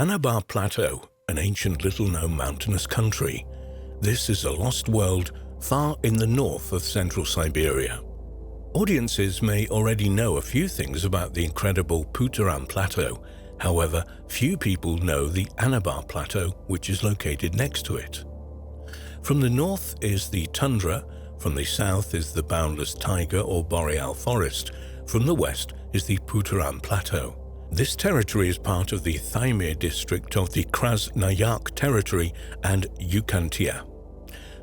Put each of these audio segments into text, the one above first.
Anabar Plateau, an ancient little-known mountainous country. This is a lost world far in the north of central Siberia. Audiences may already know a few things about the incredible Putoran Plateau. However, few people know the Anabar Plateau, which is located next to it. From the north is the tundra, from the south is the boundless taiga or boreal forest, from the west is the Putoran Plateau. This territory is part of the Thymir district of the Krasnoyarsk territory and Yukatia.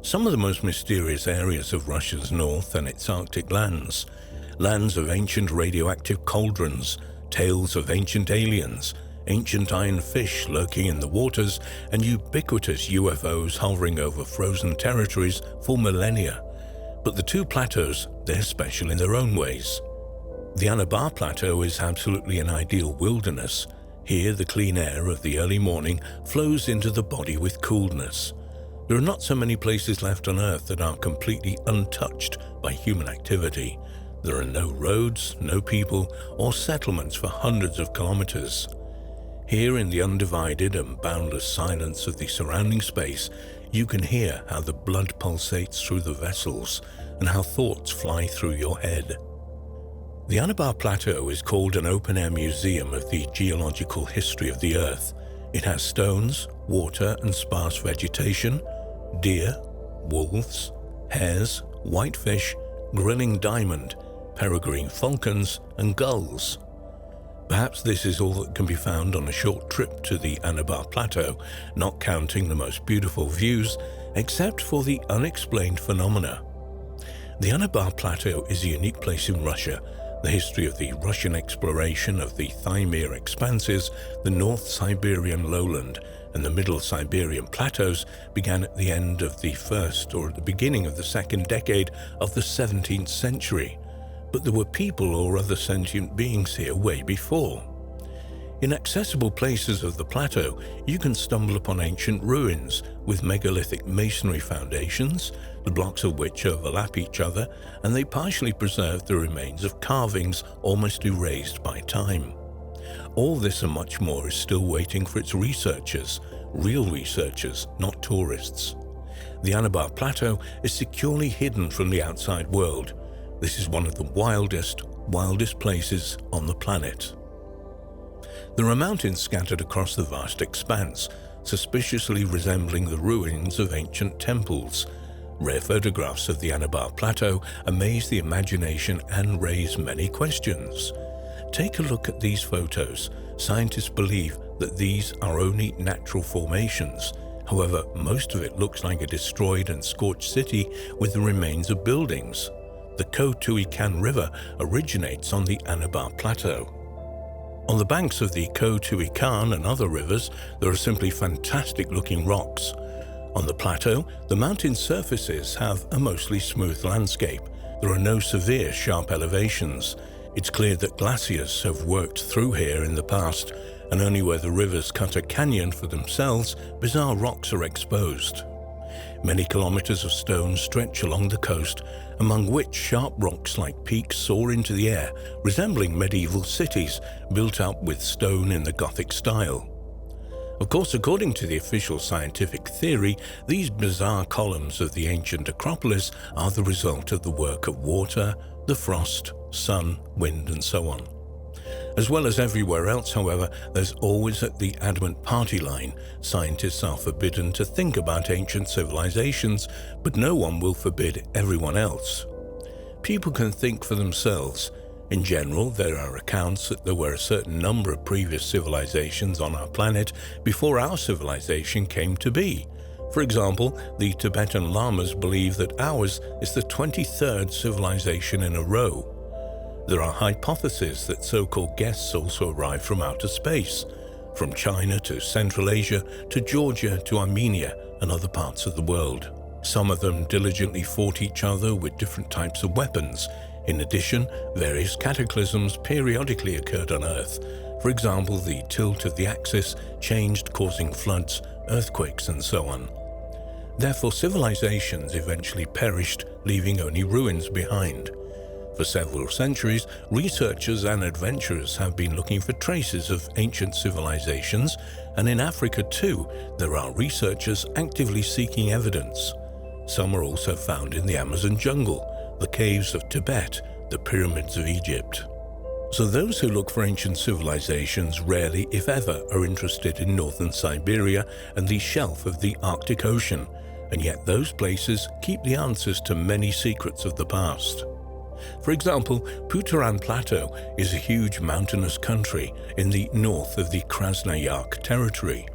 Some of the most mysterious areas of Russia's north and its Arctic lands. Lands of ancient radioactive cauldrons, tales of ancient aliens, ancient iron fish lurking in the waters, and ubiquitous UFOs hovering over frozen territories for millennia. But the two plateaus, they're special in their own ways. The Anabar Plateau is absolutely an ideal wilderness. Here, the clean air of the early morning flows into the body with coolness. There are not so many places left on Earth that are completely untouched by human activity. There are no roads, no people, or settlements for hundreds of kilometers. Here, in the undivided and boundless silence of the surrounding space, you can hear how the blood pulsates through the vessels and how thoughts fly through your head. The Anabar Plateau is called an open-air museum of the geological history of the Earth. It has stones, water and sparse vegetation, deer, wolves, hares, whitefish, grilling diamond, peregrine falcons and gulls. Perhaps this is all that can be found on a short trip to the Anabar Plateau, not counting the most beautiful views, except for the unexplained phenomena. The Anabar Plateau is a unique place in Russia. The history of the Russian exploration of the Thymir expanses, the North Siberian lowland, and the Middle Siberian plateaus began at the end of the first or at the beginning of the second decade of the 17th century. But there were people or other sentient beings here way before. In accessible places of the plateau, you can stumble upon ancient ruins with megalithic masonry foundations, the blocks of which overlap each other, and they partially preserve the remains of carvings almost erased by time. All this and much more is still waiting for its researchers, real researchers, not tourists. The Anabar Plateau is securely hidden from the outside world. This is one of the wildest places on the planet. There are mountains scattered across the vast expanse, suspiciously resembling the ruins of ancient temples. Rare photographs of the Anabar Plateau amaze the imagination and raise many questions. Take a look at these photos. Scientists believe that these are only natural formations. However, most of it looks like a destroyed and scorched city with the remains of buildings. The Ko-Tuikan River originates on the Anabar Plateau. On the banks of the Ko-Tuikan and other rivers, there are simply fantastic-looking rocks. On the plateau, the mountain surfaces have a mostly smooth landscape. There are no severe, sharp elevations. It's clear that glaciers have worked through here in the past, and only where the rivers cut a canyon for themselves, bizarre rocks are exposed. Many kilometers of stone stretch along the coast, among which sharp rocks like peaks soar into the air, resembling medieval cities built up with stone in the Gothic style. Of course, according to the official scientific theory, these bizarre columns of the ancient Acropolis are the result of the work of water, the frost, sun, wind, and so on. As well as everywhere else, however, there's always at the adamant party line. Scientists are forbidden to think about ancient civilizations, but no one will forbid everyone else. People can think for themselves. In general, there are accounts that there were a certain number of previous civilizations on our planet before our civilization came to be. For example, the Tibetan Lamas believe that ours is the 23rd civilization in a row. There are hypotheses that so-called guests also arrived from outer space, from China to Central Asia to Georgia to Armenia and other parts of the world. Some of them diligently fought each other with different types of weapons. In addition, various cataclysms periodically occurred on Earth. For example, the tilt of the axis changed, causing floods, earthquakes, and so on. Therefore, civilizations eventually perished, leaving only ruins behind. For several centuries, researchers and adventurers have been looking for traces of ancient civilizations, and in Africa too, there are researchers actively seeking evidence. Some are also found in the Amazon jungle, the caves of Tibet, the pyramids of Egypt. So those who look for ancient civilizations rarely, if ever, are interested in northern Siberia and the shelf of the Arctic Ocean, and yet those places keep the answers to many secrets of the past. For example, Putoran Plateau is a huge mountainous country in the north of the Krasnoyarsk territory.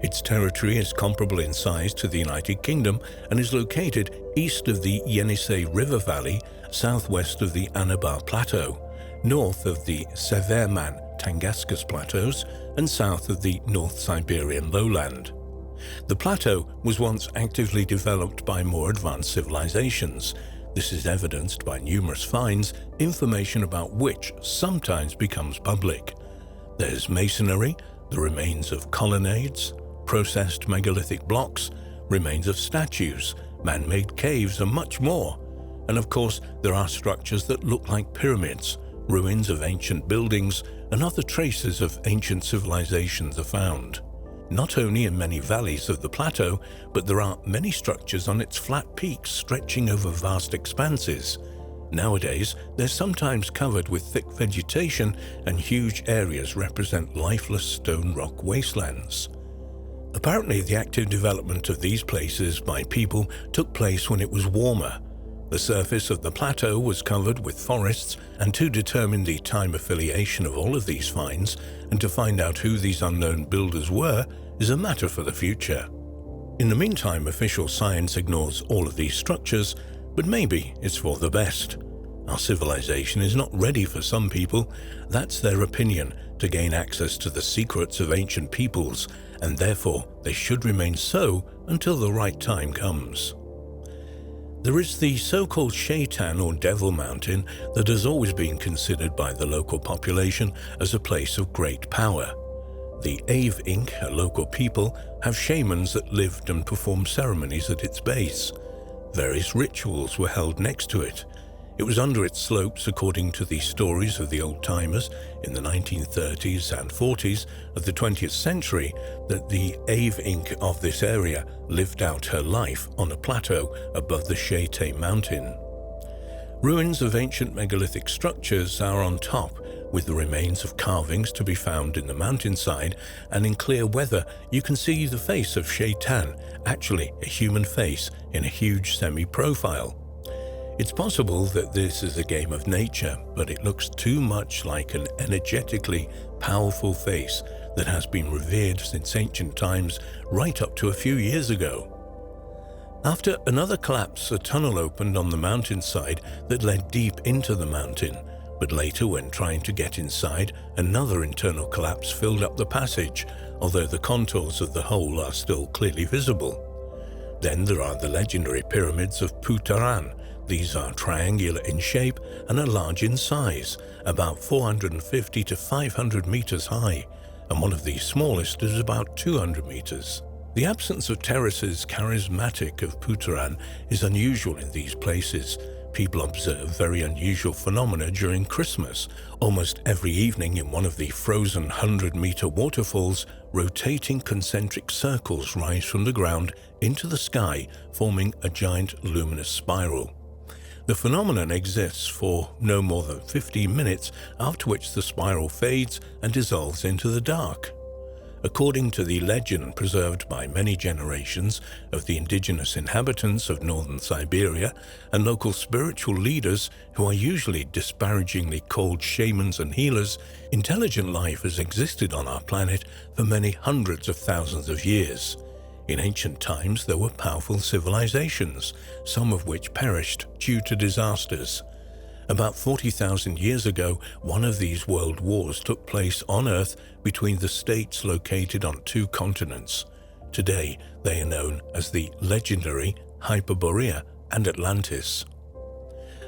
Its territory is comparable in size to the United Kingdom and is located east of the Yenisei River Valley, southwest of the Anabar Plateau, north of the Severman-Tangauskas Plateaus, and south of the North Siberian lowland. The plateau was once actively developed by more advanced civilizations. This is evidenced by numerous finds, information about which sometimes becomes public. There's masonry, the remains of colonnades, processed megalithic blocks, remains of statues, man-made caves, and much more. And of course, there are structures that look like pyramids, ruins of ancient buildings, and other traces of ancient civilizations are found. Not only in many valleys of the plateau, but there are many structures on its flat peaks stretching over vast expanses. Nowadays, they're sometimes covered with thick vegetation, and huge areas represent lifeless stone rock wastelands. Apparently, the active development of these places by people took place when it was warmer. The surface of the plateau was covered with forests, and to determine the time affiliation of all of these finds and to find out who these unknown builders were is a matter for the future. In the meantime, official science ignores all of these structures, but maybe it's for the best. Our civilization is not ready for some people. That's their opinion, to gain access to the secrets of ancient peoples, and therefore they should remain so until the right time comes. There is the so-called Shaitan or Devil Mountain that has always been considered by the local population as a place of great power. The Ave Inc., a local people, have shamans that lived and performed ceremonies at its base. Various rituals were held next to it. It was under its slopes, according to the stories of the old-timers in the 1930s and 40s of the 20th century, that the Ave Inc. of this area lived out her life on a plateau above the Shaitan Mountain. Ruins of ancient megalithic structures are on top, with the remains of carvings to be found in the mountainside, and in clear weather you can see the face of Shaitan, actually a human face in a huge semi-profile. It's possible that this is a game of nature, but it looks too much like an energetically powerful face that has been revered since ancient times, right up to a few years ago. After another collapse, a tunnel opened on the mountainside that led deep into the mountain, but later, when trying to get inside, another internal collapse filled up the passage, although the contours of the hole are still clearly visible. Then there are the legendary pyramids of Putoran. These are triangular in shape and are large in size, about 450 to 500 meters high, and one of the smallest is about 200 meters. The absence of terraces charismatic of Putoran is unusual in these places. People observe very unusual phenomena during Christmas. Almost every evening in one of the frozen 100-meter waterfalls, rotating concentric circles rise from the ground into the sky, forming a giant luminous spiral. The phenomenon exists for no more than 15 minutes, after which the spiral fades and dissolves into the dark. According to the legend preserved by many generations of the indigenous inhabitants of northern Siberia and local spiritual leaders, who are usually disparagingly called shamans and healers, intelligent life has existed on our planet for many hundreds of thousands of years. In ancient times, there were powerful civilizations, some of which perished due to disasters. About 40,000 years ago, one of these world wars took place on Earth between the states located on two continents. Today, they are known as the legendary Hyperborea and Atlantis.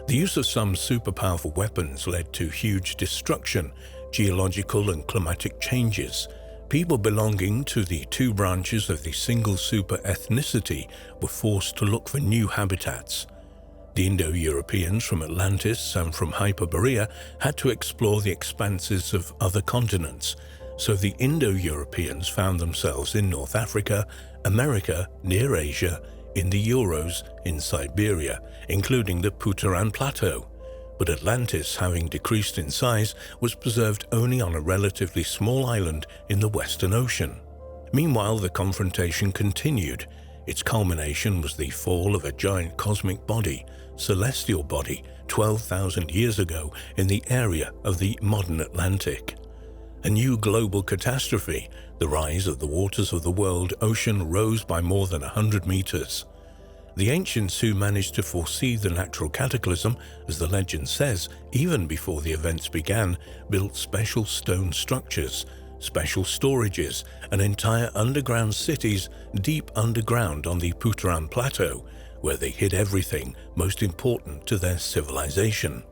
The use of some super-powerful weapons led to huge destruction, geological and climatic changes. People belonging to the two branches of the single super ethnicity were forced to look for new habitats. The Indo-Europeans from Atlantis and from Hyperborea had to explore the expanses of other continents, so the Indo-Europeans found themselves in North Africa, America, near Asia, in the Urals, in Siberia, including the Putoran Plateau. But Atlantis, having decreased in size, was preserved only on a relatively small island in the Western Ocean. Meanwhile, the confrontation continued. Its culmination was the fall of a giant cosmic body, celestial body, 12,000 years ago in the area of the modern Atlantic. A new global catastrophe, the rise of the waters of the world ocean rose by more than 100 meters. The ancients who managed to foresee the natural cataclysm, as the legend says, even before the events began, built special stone structures, special storages, and entire underground cities deep underground on the Putoran Plateau, where they hid everything most important to their civilization: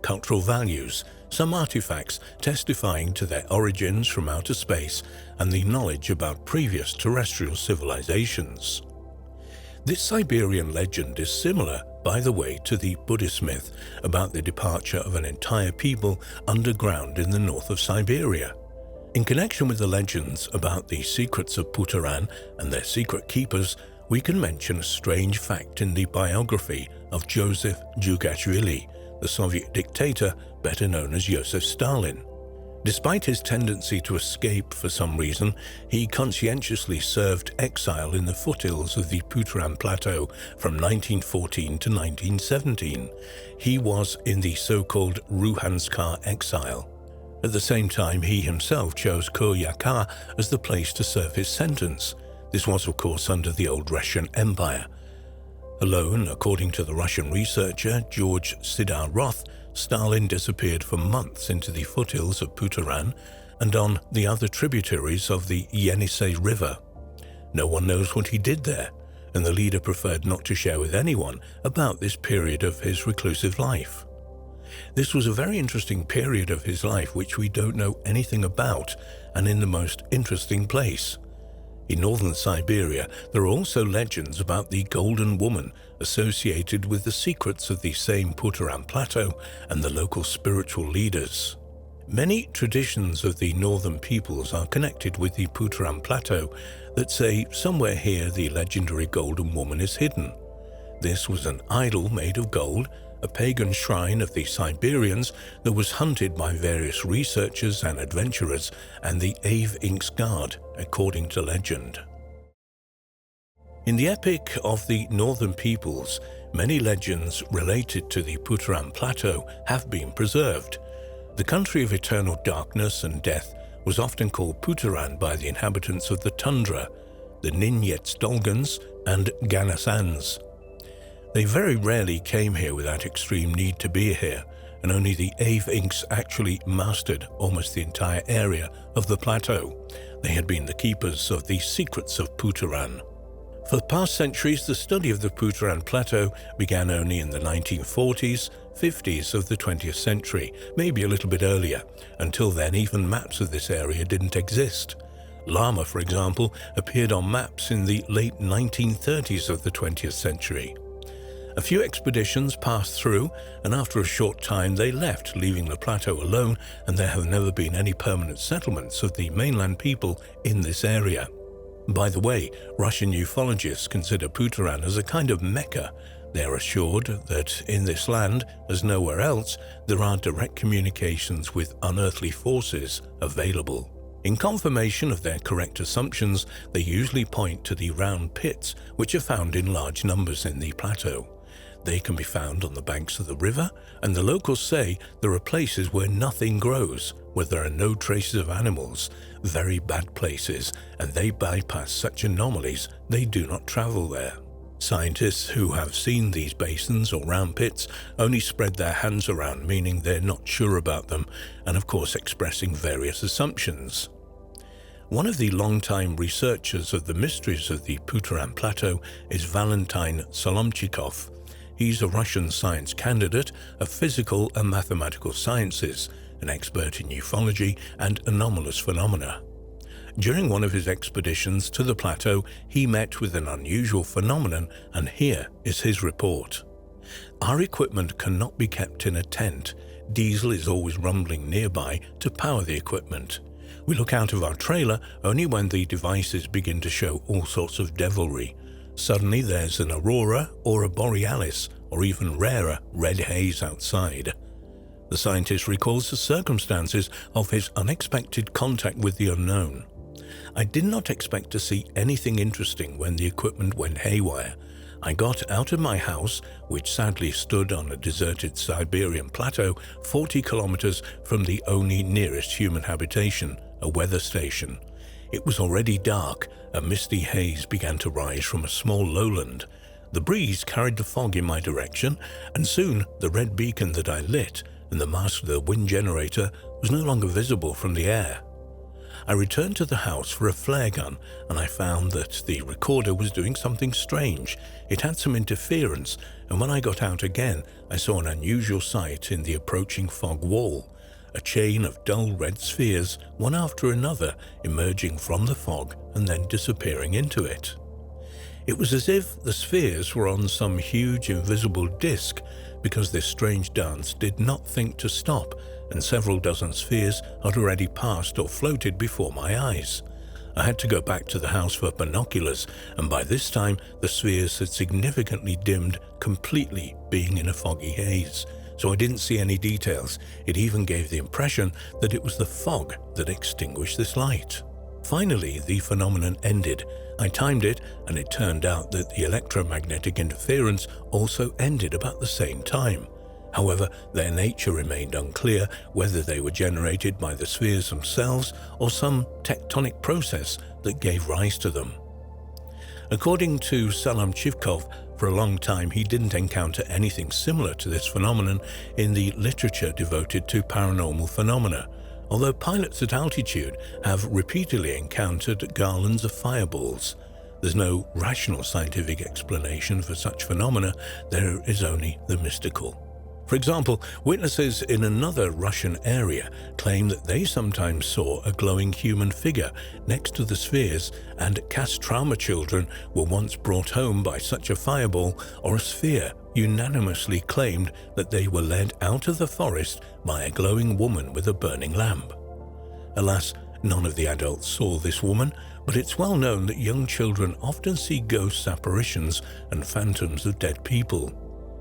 cultural values, some artifacts testifying to their origins from outer space, and the knowledge about previous terrestrial civilizations. This Siberian legend is similar, by the way, to the Buddhist myth about the departure of an entire people underground in the north of Siberia. In connection with the legends about the secrets of Putoran and their secret keepers, we can mention a strange fact in the biography of Joseph Djugashvili, the Soviet dictator better known as Joseph Stalin. Despite his tendency to escape for some reason, he conscientiously served exile in the foothills of the Putoran Plateau from 1914 to 1917. He was in the so-called Ruhanskar exile. At the same time, he himself chose Koyaka as the place to serve his sentence. This was, of course, under the old Russian Empire. Alone, according to the Russian researcher George Sidar-Roth, Stalin disappeared for months into the foothills of Putoran and on the other tributaries of the Yenisei River. No one knows what he did there, and the leader preferred not to share with anyone about this period of his reclusive life. This was a very interesting period of his life which we don't know anything about, and in the most interesting place. In northern Siberia, there are also legends about the Golden Woman associated with the secrets of the same Putoran Plateau and the local spiritual leaders. Many traditions of the northern peoples are connected with the Putoran Plateau that say somewhere here the legendary Golden Woman is hidden. This was an idol made of gold, a pagan shrine of the Siberians that was hunted by various researchers and adventurers and the Ave Inks Guard, according to legend. In the epic of the northern peoples, many legends related to the Putoran Plateau have been preserved. The country of eternal darkness and death was often called Putoran by the inhabitants of the tundra, the Ninets-Dolgans and Ganasans. They very rarely came here without extreme need to be here, and only the Ave Inks actually mastered almost the entire area of the plateau. They had been the keepers of the secrets of Putoran. For the past centuries, the study of the Putoran Plateau began only in the 1940s, 50s of the 20th century, maybe a little bit earlier. Until then, even maps of this area didn't exist. Lama, for example, appeared on maps in the late 1930s of the 20th century. A few expeditions passed through, and after a short time they left, leaving the plateau alone, and there have never been any permanent settlements of the mainland people in this area. By the way, Russian ufologists consider Putoran as a kind of Mecca. They are assured that in this land, as nowhere else, there are direct communications with unearthly forces available. In confirmation of their correct assumptions, they usually point to the round pits, which are found in large numbers in the plateau. They can be found on the banks of the river, and the locals say there are places where nothing grows, where there are no traces of animals, very bad places, and they bypass such anomalies they do not travel there. Scientists who have seen these basins or round pits only spread their hands around, meaning they're not sure about them, and of course expressing various assumptions. One of the long-time researchers of the mysteries of the Putoran Plateau is Valentin Solomchikov. He's a Russian science candidate of physical and mathematical sciences, an expert in ufology and anomalous phenomena. During one of his expeditions to the plateau, he met with an unusual phenomenon, and here is his report. Our equipment cannot be kept in a tent. Diesel is always rumbling nearby to power the equipment. We look out of our trailer only when the devices begin to show all sorts of devilry. Suddenly there's an aurora or a borealis, or even rarer, red haze outside. The scientist recalls the circumstances of his unexpected contact with the unknown. I did not expect to see anything interesting when the equipment went haywire. I got out of my house, which sadly stood on a deserted Siberian plateau 40 kilometers from the only nearest human habitation, a weather station. It was already dark. A misty haze began to rise from a small lowland. The breeze carried the fog in my direction, and soon the red beacon that I lit and the mast of the wind generator was no longer visible from the air. I returned to the house for a flare gun, and I found that the recorder was doing something strange. It had some interference, and when I got out again, I saw an unusual sight in the approaching fog wall. A chain of dull red spheres, one after another, emerging from the fog and then disappearing into it. It was as if the spheres were on some huge invisible disc, because this strange dance did not think to stop, and several dozen spheres had already passed or floated before my eyes. I had to go back to the house for binoculars, and by this time the spheres had significantly dimmed, completely being in a foggy haze. So I didn't see any details. It even gave the impression that it was the fog that extinguished this light. Finally, the phenomenon ended. I timed it, and it turned out that the electromagnetic interference also ended about the same time. However, their nature remained unclear, whether they were generated by the spheres themselves or some tectonic process that gave rise to them. According to Salam Chivkov, for a long time he didn't encounter anything similar to this phenomenon in the literature devoted to paranormal phenomena, although pilots at altitude have repeatedly encountered garlands of fireballs. There's no rational scientific explanation for such phenomena, there is only the mystical. For example, witnesses in another Russian area claim that they sometimes saw a glowing human figure next to the spheres, and Kostroma children were once brought home by such a fireball or a sphere unanimously claimed that they were led out of the forest by a glowing woman with a burning lamp. Alas, none of the adults saw this woman, but it's well known that young children often see ghosts, apparitions, and phantoms of dead people.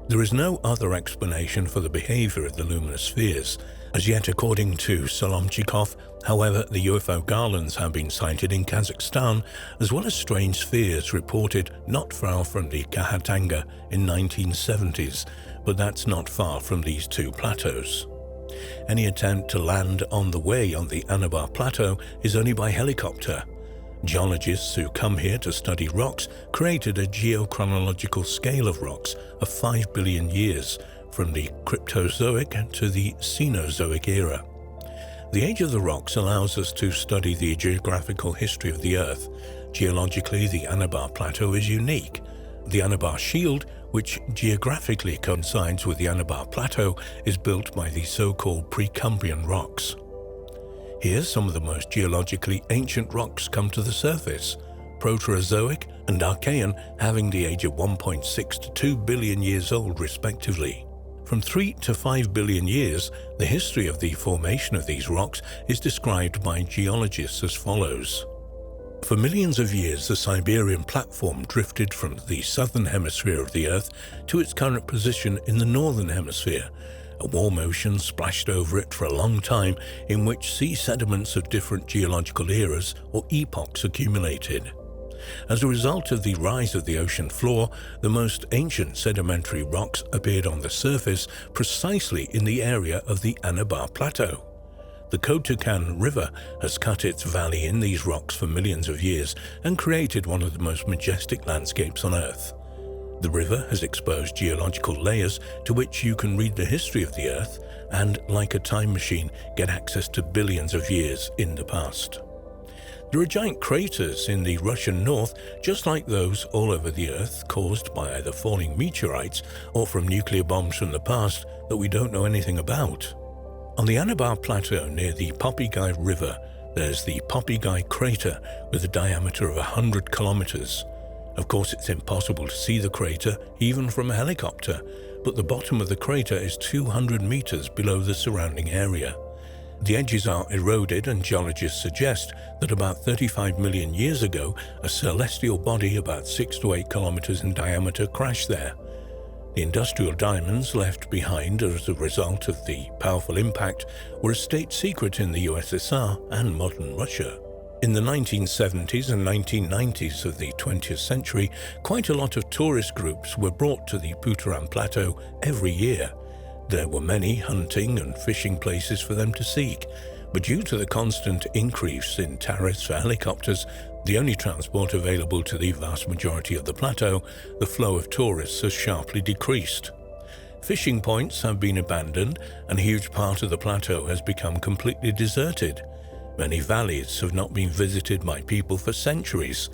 There is no other explanation for the behavior of the luminous spheres. As yet, according to Solomchikov, however, the UFO garlands have been sighted in Kazakhstan, as well as strange spheres reported not far from the Khatanga in 1970s, but that's not far from these two plateaus. Any attempt to land on the way on the Anabar Plateau is only by helicopter. Geologists who come here to study rocks created a geochronological scale of rocks of 5 billion years, from the Cryptozoic to the Cenozoic era. The age of the rocks allows us to study the geographical history of the Earth. Geologically, the Anabar Plateau is unique. The Anabar Shield, which geographically coincides with the Anabar Plateau, is built by the so-called Precambrian rocks. Here, some of the most geologically ancient rocks come to the surface, Proterozoic and Archean having the age of 1.6 to 2 billion years old respectively. From 3 to 5 billion years, the history of the formation of these rocks is described by geologists as follows. For millions of years, the Siberian platform drifted from the southern hemisphere of the Earth to its current position in the northern hemisphere. A warm ocean splashed over it for a long time, in which sea sediments of different geological eras or epochs accumulated. As a result of the rise of the ocean floor, the most ancient sedimentary rocks appeared on the surface precisely in the area of the Anabar Plateau. The Kotukan River has cut its valley in these rocks for millions of years and created one of the most majestic landscapes on Earth. The river has exposed geological layers to which you can read the history of the Earth and, like a time machine, get access to billions of years in the past. There are giant craters in the Russian north, just like those all over the Earth, caused by either falling meteorites or from nuclear bombs from the past that we don't know anything about. On the Anabar Plateau near the Popigai River, there's the Popigai crater with a diameter of 100 kilometers. Of course, it's impossible to see the crater even from a helicopter, but the bottom of the crater is 200 meters below the surrounding area. The edges are eroded, and geologists suggest that about 35 million years ago, a celestial body about 6 to 8 kilometers in diameter crashed there. The industrial diamonds left behind as a result of the powerful impact were a state secret in the USSR and modern Russia. In the 1970s and 1990s of the 20th century, quite a lot of tourist groups were brought to the Putoran Plateau every year. There were many hunting and fishing places for them to seek, but due to the constant increase in tariffs for helicopters, the only transport available to the vast majority of the plateau, the flow of tourists has sharply decreased. Fishing points have been abandoned, and a huge part of the plateau has become completely deserted. Many valleys have not been visited by people for centuries.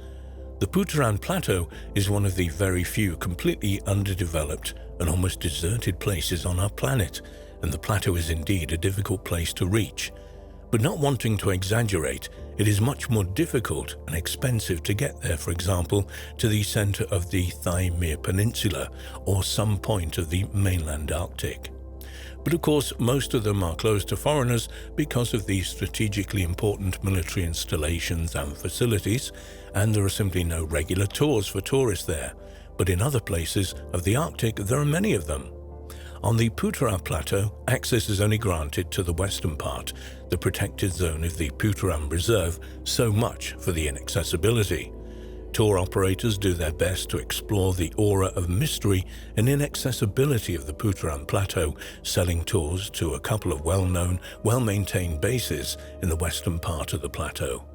The Putoran Plateau is one of the very few completely underdeveloped and almost deserted places on our planet, and the plateau is indeed a difficult place to reach. But not wanting to exaggerate, it is much more difficult and expensive to get there, for example, to the center of the Taimyr Peninsula or some point of the mainland Arctic. But of course, most of them are closed to foreigners because of the strategically important military installations and facilities, and there are simply no regular tours for tourists there. But in other places of the Arctic, there are many of them. On the Putoran Plateau, access is only granted to the western part, the protected zone of the Putoran Reserve, so much for the inaccessibility. Tour operators do their best to explore the aura of mystery and inaccessibility of the Putoran Plateau, selling tours to a couple of well-known, well-maintained bases in the western part of the plateau.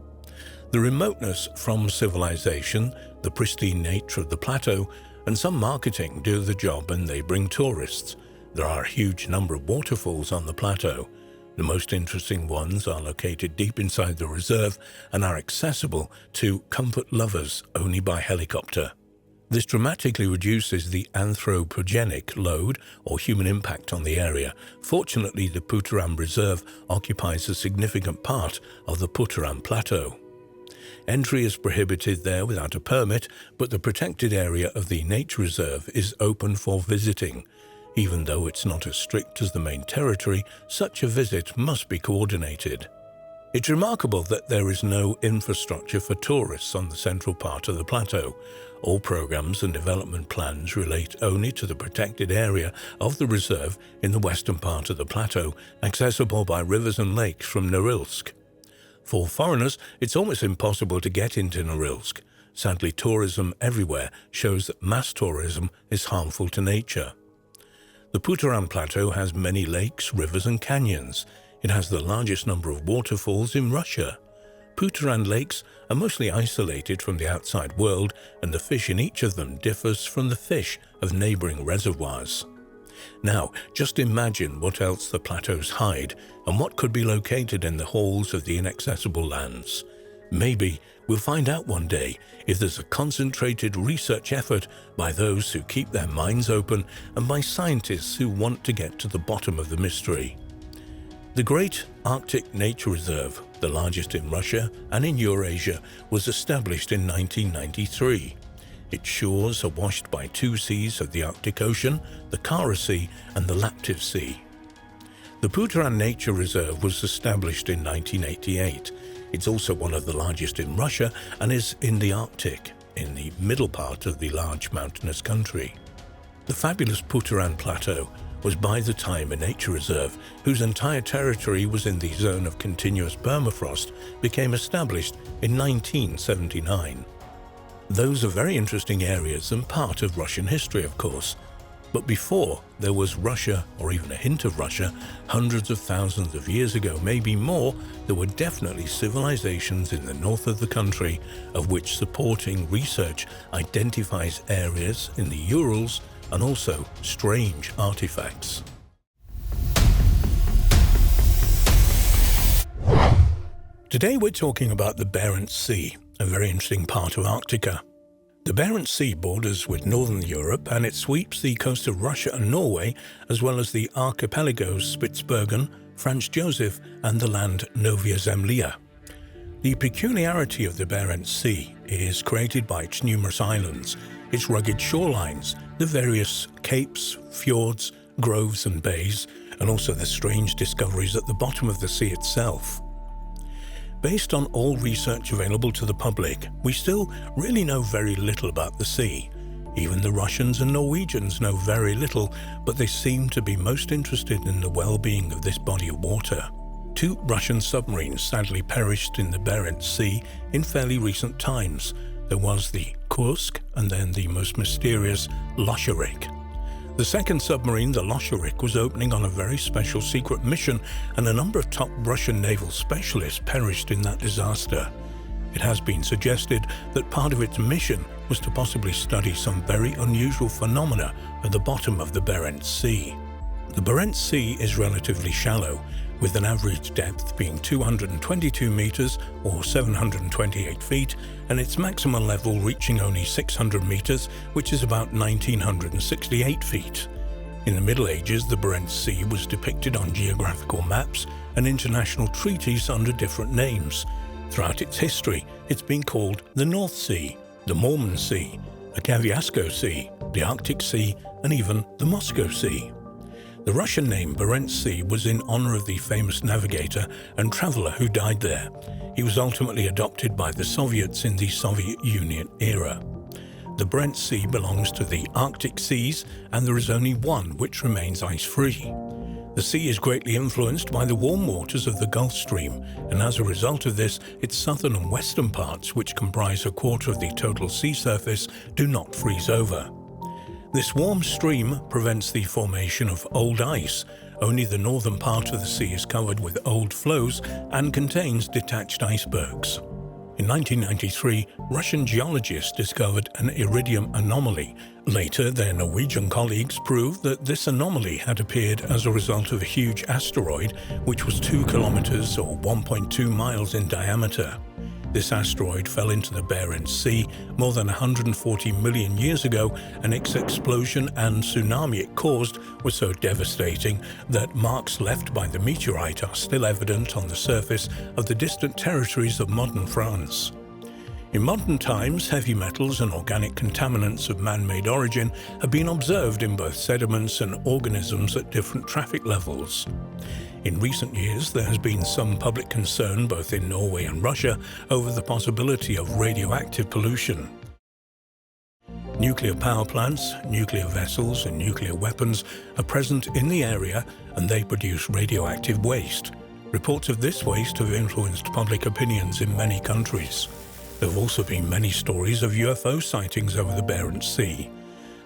The remoteness from civilization, the pristine nature of the plateau, and some marketing do the job, and they bring tourists. There are a huge number of waterfalls on the plateau. The most interesting ones are located deep inside the reserve and are accessible to comfort lovers only by helicopter. This dramatically reduces the anthropogenic load or human impact on the area. Fortunately, the Putoran Reserve occupies a significant part of the Putoran Plateau. Entry is prohibited there without a permit, but the protected area of the nature reserve is open for visiting. Even though it's not as strict as the main territory, such a visit must be coordinated. It's remarkable that there is no infrastructure for tourists on the central part of the plateau. All programs and development plans relate only to the protected area of the reserve in the western part of the plateau, accessible by rivers and lakes from Norilsk. For foreigners, it's almost impossible to get into Norilsk. Sadly, tourism everywhere shows that mass tourism is harmful to nature. The Putoran Plateau has many lakes, rivers and canyons. It has the largest number of waterfalls in Russia. Putoran lakes are mostly isolated from the outside world, and the fish in each of them differs from the fish of neighboring reservoirs. Now, just imagine what else the plateaus hide and what could be located in the halls of the inaccessible lands. Maybe we'll find out one day if there's a concentrated research effort by those who keep their minds open and by scientists who want to get to the bottom of the mystery. The Great Arctic Nature Reserve, the largest in Russia and in Eurasia, was established in 1993. Its shores are washed by two seas of the Arctic Ocean, the Kara Sea and the Laptev Sea. The Putoran Nature Reserve was established in 1988. It's also one of the largest in Russia and is in the Arctic, in the middle part of the large mountainous country. The fabulous Putoran Plateau was by the time a nature reserve, whose entire territory was in the zone of continuous permafrost, became established in 1979. Those are very interesting areas and part of Russian history, of course. But before there was Russia, or even a hint of Russia, hundreds of thousands of years ago, maybe more, there were definitely civilizations in the north of the country, of which supporting research identifies areas in the Urals and also strange artifacts. Today we're talking about the Barents Sea, a very interesting part of Arctica. The Barents Sea borders with northern Europe, and it sweeps the coast of Russia and Norway, as well as the archipelagos Spitsbergen, Franz Josef, and the land Novaya Zemlya. The peculiarity of the Barents Sea is created by its numerous islands, its rugged shorelines, the various capes, fjords, groves and bays, and also the strange discoveries at the bottom of the sea itself. Based on all research available to the public, we still really know very little about the sea. Even the Russians and Norwegians know very little, but they seem to be most interested in the well-being of this body of water. 2 Russian submarines sadly perished in the Barents Sea in fairly recent times. There was the Kursk and then the most mysterious Losharik. The second submarine, the Losharik, was opening on a very special secret mission, and a number of top Russian naval specialists perished in that disaster. It has been suggested that part of its mission was to possibly study some very unusual phenomena at the bottom of the Barents Sea. The Barents Sea is relatively shallow, with an average depth being 222 meters or 728 feet, and its maximum level reaching only 600 meters, which is about 1968 feet. In the Middle Ages, the Barents Sea was depicted on geographical maps and international treaties under different names. Throughout its history, it's been called the North Sea, the Mormon Sea, the Kavyasko Sea, the Arctic Sea, and even the Moscow Sea. The Russian name Barents Sea was in honor of the famous navigator and traveler who died there. He was ultimately adopted by the Soviets in the Soviet Union era. The Barents Sea belongs to the Arctic seas, and there is only one which remains ice-free. The sea is greatly influenced by the warm waters of the Gulf Stream, and as a result of this, its southern and western parts, which comprise a quarter of the total sea surface, do not freeze over. This warm stream prevents the formation of old ice. Only the northern part of the sea is covered with old floes and contains detached icebergs. In 1993, Russian geologists discovered an iridium anomaly. Later, their Norwegian colleagues proved that this anomaly had appeared as a result of a huge asteroid, which was 2 kilometers or 1.2 miles in diameter. This asteroid fell into the Barents Sea more than 140 million years ago, and its explosion and tsunami it caused was so devastating that marks left by the meteorite are still evident on the surface of the distant territories of modern France. In modern times, heavy metals and organic contaminants of man-made origin have been observed in both sediments and organisms at different traffic levels. In recent years, there has been some public concern both in Norway and Russia over the possibility of radioactive pollution. Nuclear power plants, nuclear vessels, and nuclear weapons are present in the area, and they produce radioactive waste. Reports of this waste have influenced public opinions in many countries. There have also been many stories of UFO sightings over the Barents Sea.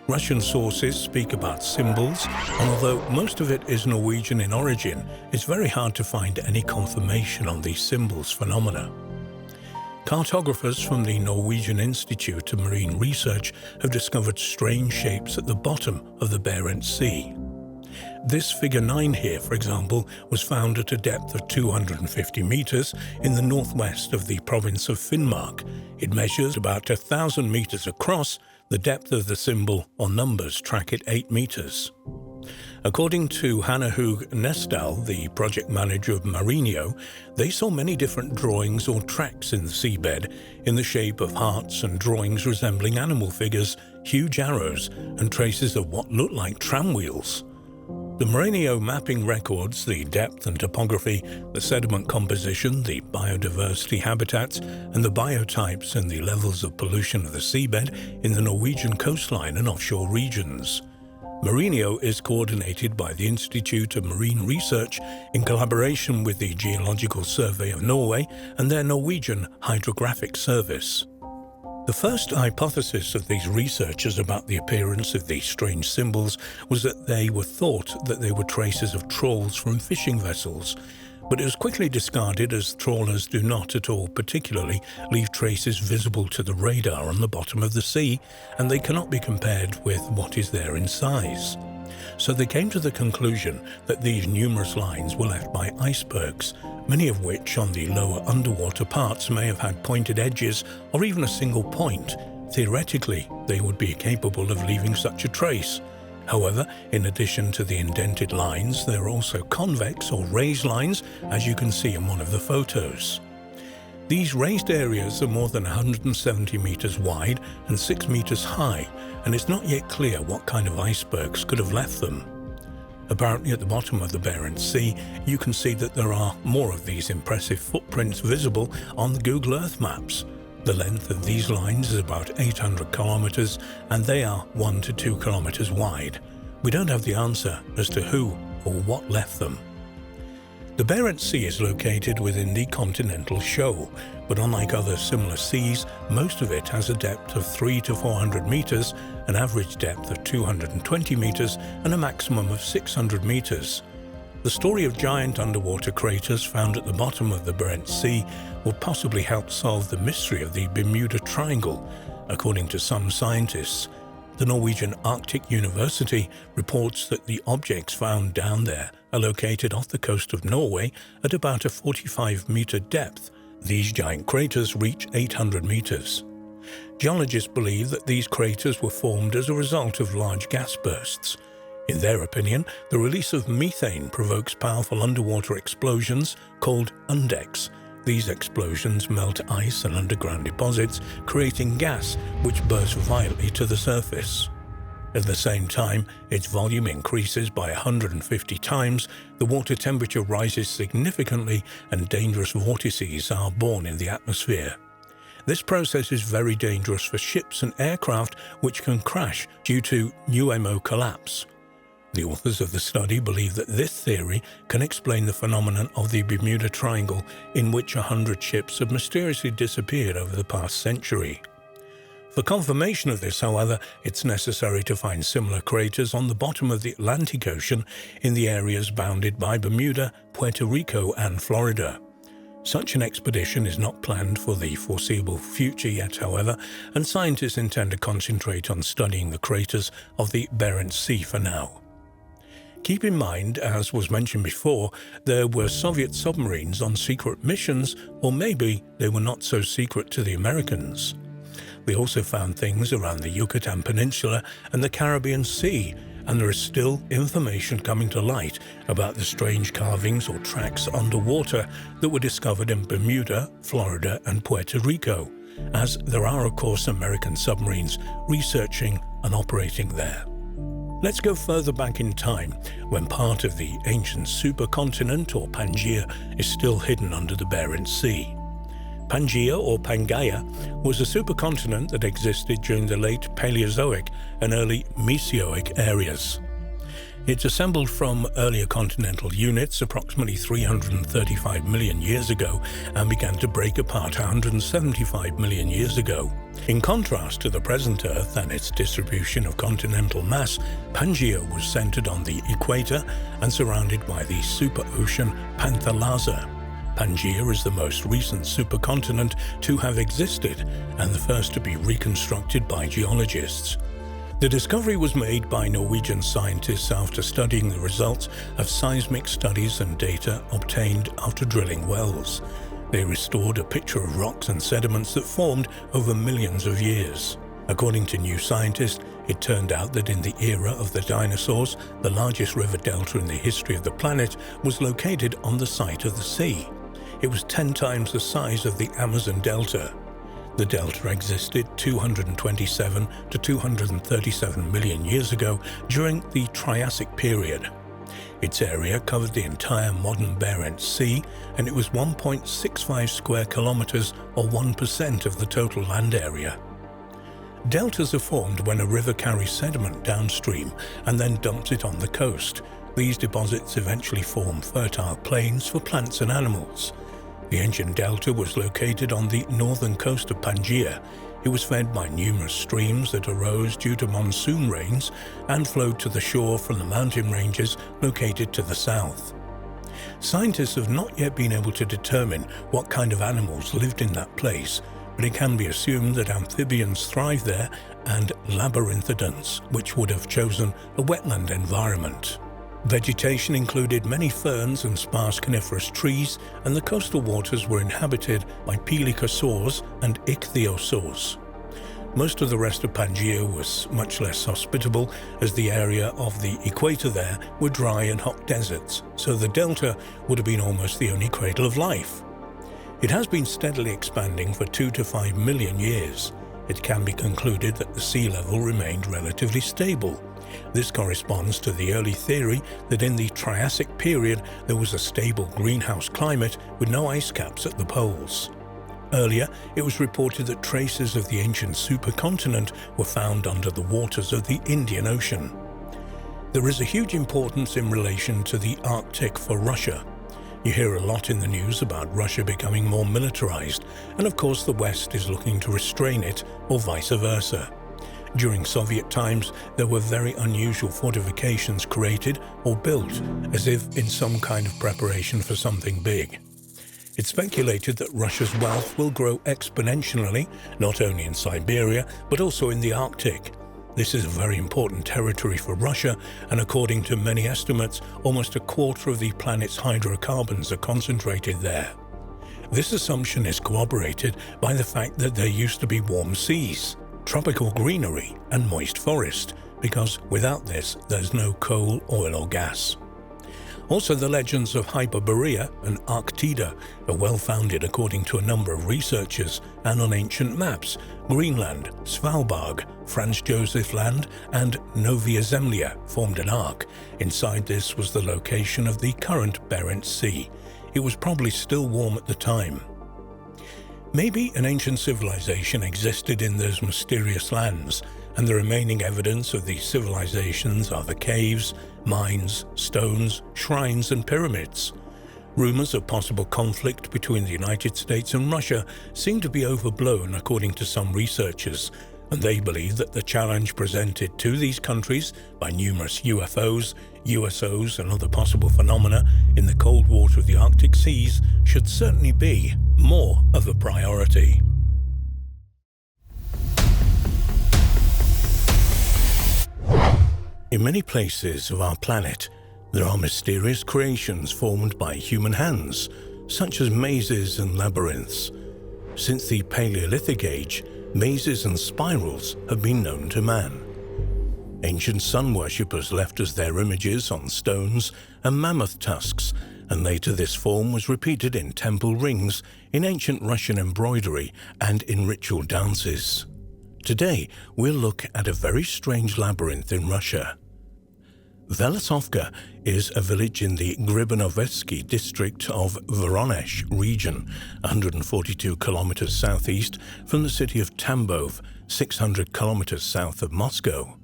Russian sources speak about symbols, and although most of it is Norwegian in origin, it's very hard to find any confirmation on these symbols phenomena. Cartographers from the Norwegian Institute of Marine Research have discovered strange shapes at the bottom of the Barents Sea. This figure 9 here, for example, was found at a depth of 250 meters in the northwest of the province of Finnmark. It measures about 1,000 meters across. The depth of the symbol or numbers track it 8 meters. According to Hannah Hug Nesdal, the project manager of Marineo, they saw many different drawings or tracks in the seabed in the shape of hearts and drawings resembling animal figures, huge arrows, and traces of what looked like tram wheels. The Marineo mapping records the depth and topography, the sediment composition, the biodiversity habitats, and the biotypes and the levels of pollution of the seabed in the Norwegian coastline and offshore regions. Marineo is coordinated by the Institute of Marine Research in collaboration with the Geological Survey of Norway and their Norwegian Hydrographic Service. The first hypothesis of these researchers about the appearance of these strange symbols was that they were thought that they were traces of trawls from fishing vessels, but it was quickly discarded as trawlers do not at all particularly leave traces visible to the radar on the bottom of the sea, and they cannot be compared with what is there in size. So they came to the conclusion that these numerous lines were left by icebergs, many of which on the lower underwater parts may have had pointed edges or even a single point. Theoretically, they would be capable of leaving such a trace. However, in addition to the indented lines, there are also convex or raised lines, as you can see in one of the photos. These raised areas are more than 170 meters wide and 6 meters high, and it's not yet clear what kind of icebergs could have left them. Apparently at the bottom of the Barents Sea, you can see that there are more of these impressive footprints visible on the Google Earth maps. The length of these lines is about 800 kilometers, and they are 1 to 2 kilometers wide. We don't have the answer as to who or what left them. The Barents Sea is located within the continental shoal, but unlike other similar seas, most of it has a depth of 300 to 400 meters, an average depth of 220 meters, and a maximum of 600 meters. The story of giant underwater craters found at the bottom of the Barents Sea will possibly help solve the mystery of the Bermuda Triangle, according to some scientists. The Norwegian Arctic University reports that the objects found down there are located off the coast of Norway at about a 45-meter depth. These giant craters reach 800 meters. Geologists believe that these craters were formed as a result of large gas bursts. In their opinion, the release of methane provokes powerful underwater explosions called undex. These explosions melt ice and underground deposits, creating gas which bursts violently to the surface. At the same time, its volume increases by 150 times, the water temperature rises significantly, and dangerous vortices are born in the atmosphere. This process is very dangerous for ships and aircraft, which can crash due to pneumo collapse. The authors of the study believe that this theory can explain the phenomenon of the Bermuda Triangle, in which 100 ships have mysteriously disappeared over the past century. For confirmation of this, however, it's necessary to find similar craters on the bottom of the Atlantic Ocean in the areas bounded by Bermuda, Puerto Rico, and Florida. Such an expedition is not planned for the foreseeable future yet, however, and scientists intend to concentrate on studying the craters of the Barents Sea for now. Keep in mind, as was mentioned before, there were Soviet submarines on secret missions, or maybe they were not so secret to the Americans. They also found things around the Yucatan Peninsula and the Caribbean Sea, and there is still information coming to light about the strange carvings or tracks underwater that were discovered in Bermuda, Florida, and Puerto Rico, as there are, of course, American submarines researching and operating there. Let's go further back in time, when part of the ancient supercontinent, or Pangea, is still hidden under the Barents Sea. Pangea, or Pangea, was a supercontinent that existed during the late Paleozoic and early Mesozoic eras. It's assembled from earlier continental units approximately 335 million years ago and began to break apart 175 million years ago. In contrast to the present Earth and its distribution of continental mass, Pangea was centered on the equator and surrounded by the superocean Panthalassa. Pangea is the most recent supercontinent to have existed and the first to be reconstructed by geologists. The discovery was made by Norwegian scientists after studying the results of seismic studies and data obtained after drilling wells. They restored a picture of rocks and sediments that formed over millions of years. According to New Scientist, it turned out that in the era of the dinosaurs, the largest river delta in the history of the planet was located on the site of the sea. It was 10 times the size of the Amazon Delta. The delta existed 227 to 237 million years ago during the Triassic period. Its area covered the entire modern Barents Sea, and it was 1.65 square kilometers, or 1% of the total land area. Deltas are formed when a river carries sediment downstream and then dumps it on the coast. These deposits eventually form fertile plains for plants and animals. The ancient delta was located on the northern coast of Pangea. It was fed by numerous streams that arose due to monsoon rains and flowed to the shore from the mountain ranges located to the south. Scientists have not yet been able to determine what kind of animals lived in that place, but it can be assumed that amphibians thrive there and labyrinthodonts, which would have chosen a wetland environment. Vegetation included many ferns and sparse coniferous trees, and the coastal waters were inhabited by pelycosaurs and ichthyosaurs. Most of the rest of Pangea was much less hospitable, as the area of the equator there were dry and hot deserts, so the delta would have been almost the only cradle of life. It has been steadily expanding for 2 to 5 million years. It can be concluded that the sea level remained relatively stable. This corresponds to the early theory that in the Triassic period there was a stable greenhouse climate with no ice caps at the poles. Earlier, it was reported that traces of the ancient supercontinent were found under the waters of the Indian Ocean. There is a huge importance in relation to the Arctic for Russia. You hear a lot in the news about Russia becoming more militarized, and of course the West is looking to restrain it, or vice versa. During Soviet times, there were very unusual fortifications created or built, as if in some kind of preparation for something big. It's speculated that Russia's wealth will grow exponentially, not only in Siberia, but also in the Arctic. This is a very important territory for Russia, and according to many estimates, almost a quarter of the planet's hydrocarbons are concentrated there. This assumption is corroborated by the fact that there used to be warm seas, tropical greenery, and moist forest, because without this, there's no coal, oil, or gas. Also, the legends of Hyperborea and Arctida are well-founded according to a number of researchers, and on ancient maps, Greenland, Svalbard, Franz Josef Land, and Novaya Zemlya formed an arc. Inside this was the location of the current Barents Sea. It was probably still warm at the time. Maybe an ancient civilization existed in those mysterious lands, and the remaining evidence of these civilizations are the caves, mines, stones, shrines, and pyramids. Rumors of possible conflict between the United States and Russia seem to be overblown according to some researchers, and they believe that the challenge presented to these countries by numerous UFOs, USOs, and other possible phenomena in the cold water of the Arctic seas should certainly be more of a priority. In many places of our planet, there are mysterious creations formed by human hands, such as mazes and labyrinths. Since the Paleolithic age, mazes and spirals have been known to man. Ancient sun worshippers left us their images on stones and mammoth tusks, and later this form was repeated in temple rings, in ancient Russian embroidery, and in ritual dances. Today, we'll look at a very strange labyrinth in Russia. Velisovka is a village in the Gribanovetsky district of Voronezh region, 142 kilometers southeast from the city of Tambov, 600 kilometers south of Moscow.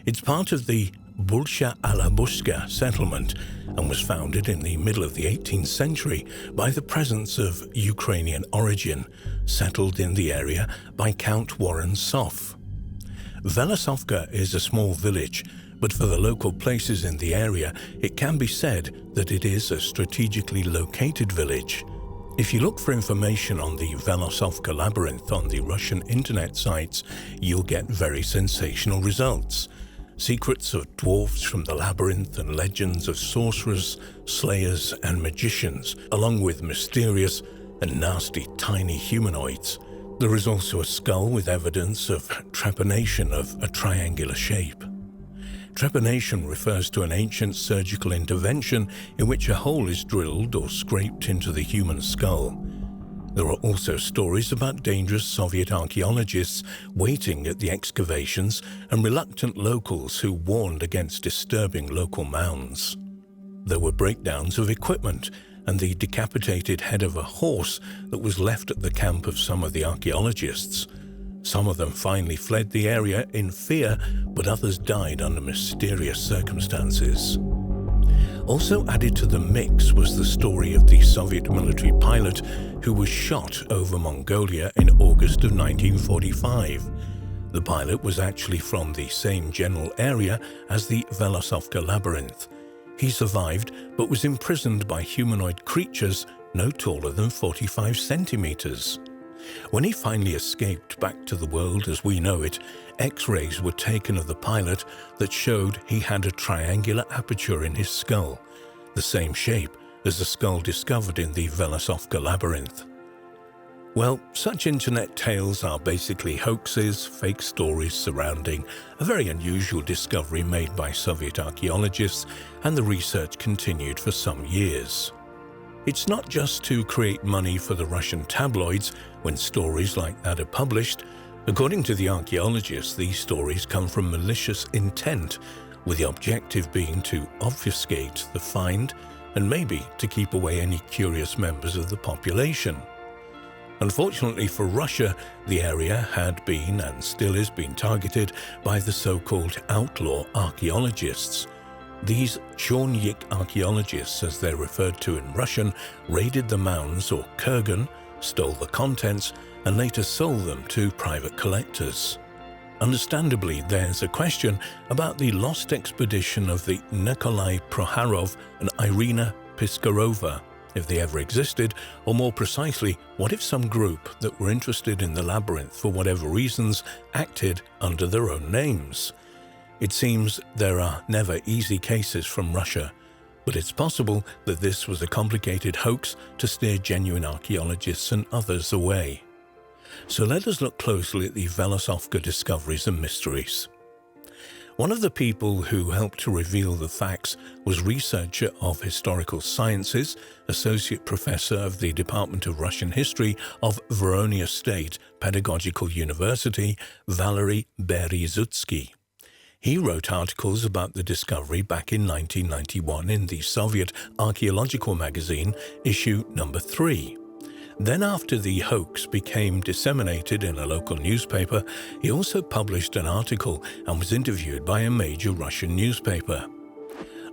It's part of the Bolsha-Alabuska settlement and was founded in the middle of the 18th century by the presence of Ukrainian origin, settled in the area by Count Warren Soff. Velisovka is a small village, but for the local places in the area, it can be said that it is a strategically located village. If you look for information on the Vlasovka Labyrinth on the Russian internet sites, you'll get very sensational results. Secrets of dwarfs from the labyrinth and legends of sorcerers, slayers, and magicians, along with mysterious and nasty tiny humanoids. There is also a skull with evidence of trepanation of a triangular shape. Trepanation refers to an ancient surgical intervention in which a hole is drilled or scraped into the human skull. There are also stories about dangerous Soviet archaeologists waiting at the excavations and reluctant locals who warned against disturbing local mounds. There were breakdowns of equipment and the decapitated head of a horse that was left at the camp of some of the archaeologists. Some of them finally fled the area in fear, but others died under mysterious circumstances. Also added to the mix was the story of the Soviet military pilot who was shot over Mongolia in August of 1945. The pilot was actually from the same general area as the Velisovka Labyrinth. He survived, but was imprisoned by humanoid creatures no taller than 45 centimeters. When he finally escaped back to the world as we know it, X-rays were taken of the pilot that showed he had a triangular aperture in his skull, the same shape as the skull discovered in the Velisovka Labyrinth. Well, such internet tales are basically hoaxes, fake stories surrounding a very unusual discovery made by Soviet archaeologists, and the research continued for some years. It's not just to create money for the Russian tabloids when stories like that are published. According to the archaeologists, these stories come from malicious intent, with the objective being to obfuscate the find and maybe to keep away any curious members of the population. Unfortunately for Russia, the area had been and still is being targeted by the so-called outlaw archaeologists. These Chornyik archaeologists, as they're referred to in Russian, raided the mounds or kurgan, stole the contents, and later sold them to private collectors. Understandably, there's a question about the lost expedition of the Nikolai Proharov and Irina Piskarova, if they ever existed, or more precisely, what if some group that were interested in the labyrinth for whatever reasons acted under their own names? It seems there are never easy cases from Russia, but it's possible that this was a complicated hoax to steer genuine archaeologists and others away. So let us look closely at the Velisovka discoveries and mysteries. One of the people who helped to reveal the facts was researcher of historical sciences, associate professor of the Department of Russian History of Voronezh State Pedagogical University, Valery Beryzutsky. He wrote articles about the discovery back in 1991 in the Soviet archaeological magazine, issue number 3. Then, after the hoax became disseminated in a local newspaper, he also published an article and was interviewed by a major Russian newspaper.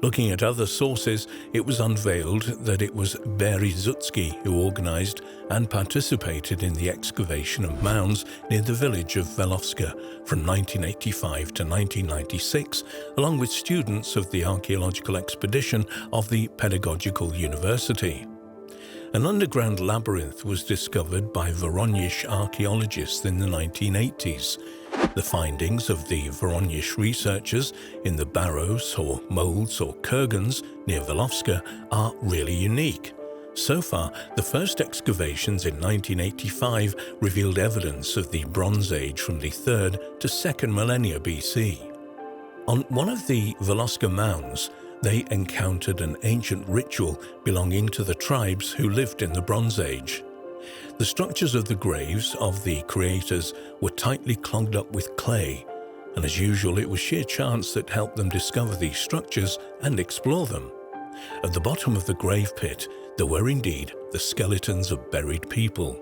Looking at other sources, it was unveiled that it was Beryzutsky who organized and participated in the excavation of mounds near the village of Velisovka from 1985 to 1996, along with students of the archaeological expedition of the Pedagogical University. An underground labyrinth was discovered by Voronezh archaeologists in the 1980s. The findings of the Voronezh researchers in the barrows or molds or kurgans near Velisovka are really unique. So far, the first excavations in 1985 revealed evidence of the Bronze Age from the 3rd to 2nd millennia BC. On one of the Velisovka mounds, they encountered an ancient ritual belonging to the tribes who lived in the Bronze Age. The structures of the graves of the creators were tightly clogged up with clay, and as usual it was sheer chance that helped them discover these structures and explore them. At the bottom of the grave pit, there were indeed the skeletons of buried people.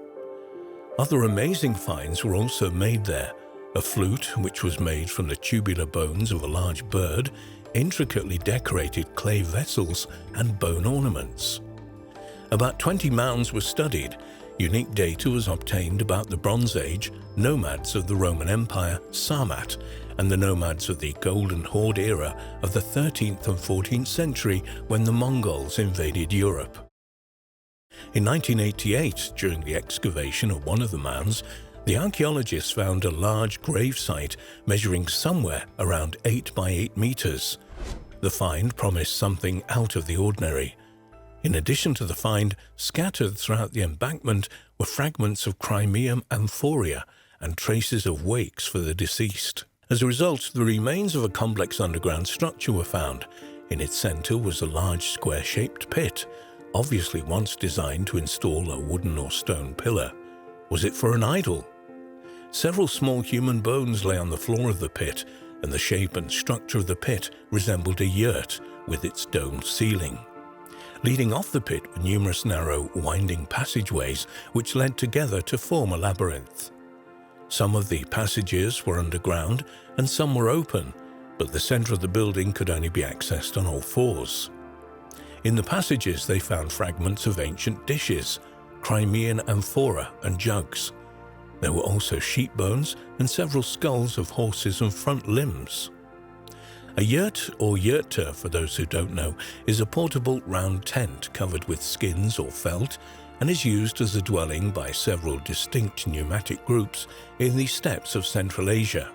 Other amazing finds were also made there: a flute which was made from the tubular bones of a large bird, intricately decorated clay vessels, and bone ornaments. About 20 mounds were studied. Unique data was obtained about the Bronze Age, nomads of the Roman Empire, Sarmat, and the nomads of the Golden Horde era of the 13th and 14th century when the Mongols invaded Europe. In 1988, during the excavation of one of the mounds, the archaeologists found a large grave site measuring somewhere around 8 by 8 meters. The find promised something out of the ordinary. In addition to the find, scattered throughout the embankment were fragments of Crimean amphoria and traces of wakes for the deceased. As a result, the remains of a complex underground structure were found. In its center was a large square-shaped pit, obviously once designed to install a wooden or stone pillar. Was it for an idol? Several small human bones lay on the floor of the pit, and the shape and structure of the pit resembled a yurt with its domed ceiling. Leading off the pit were numerous narrow, winding passageways which led together to form a labyrinth. Some of the passages were underground and some were open, but the center of the building could only be accessed on all fours. In the passages they found fragments of ancient dishes, Crimean amphora and jugs. There were also sheep bones and several skulls of horses and front limbs. A yurt, or yurta for those who don't know, is a portable round tent covered with skins or felt and is used as a dwelling by several distinct pneumatic groups in the steppes of Central Asia.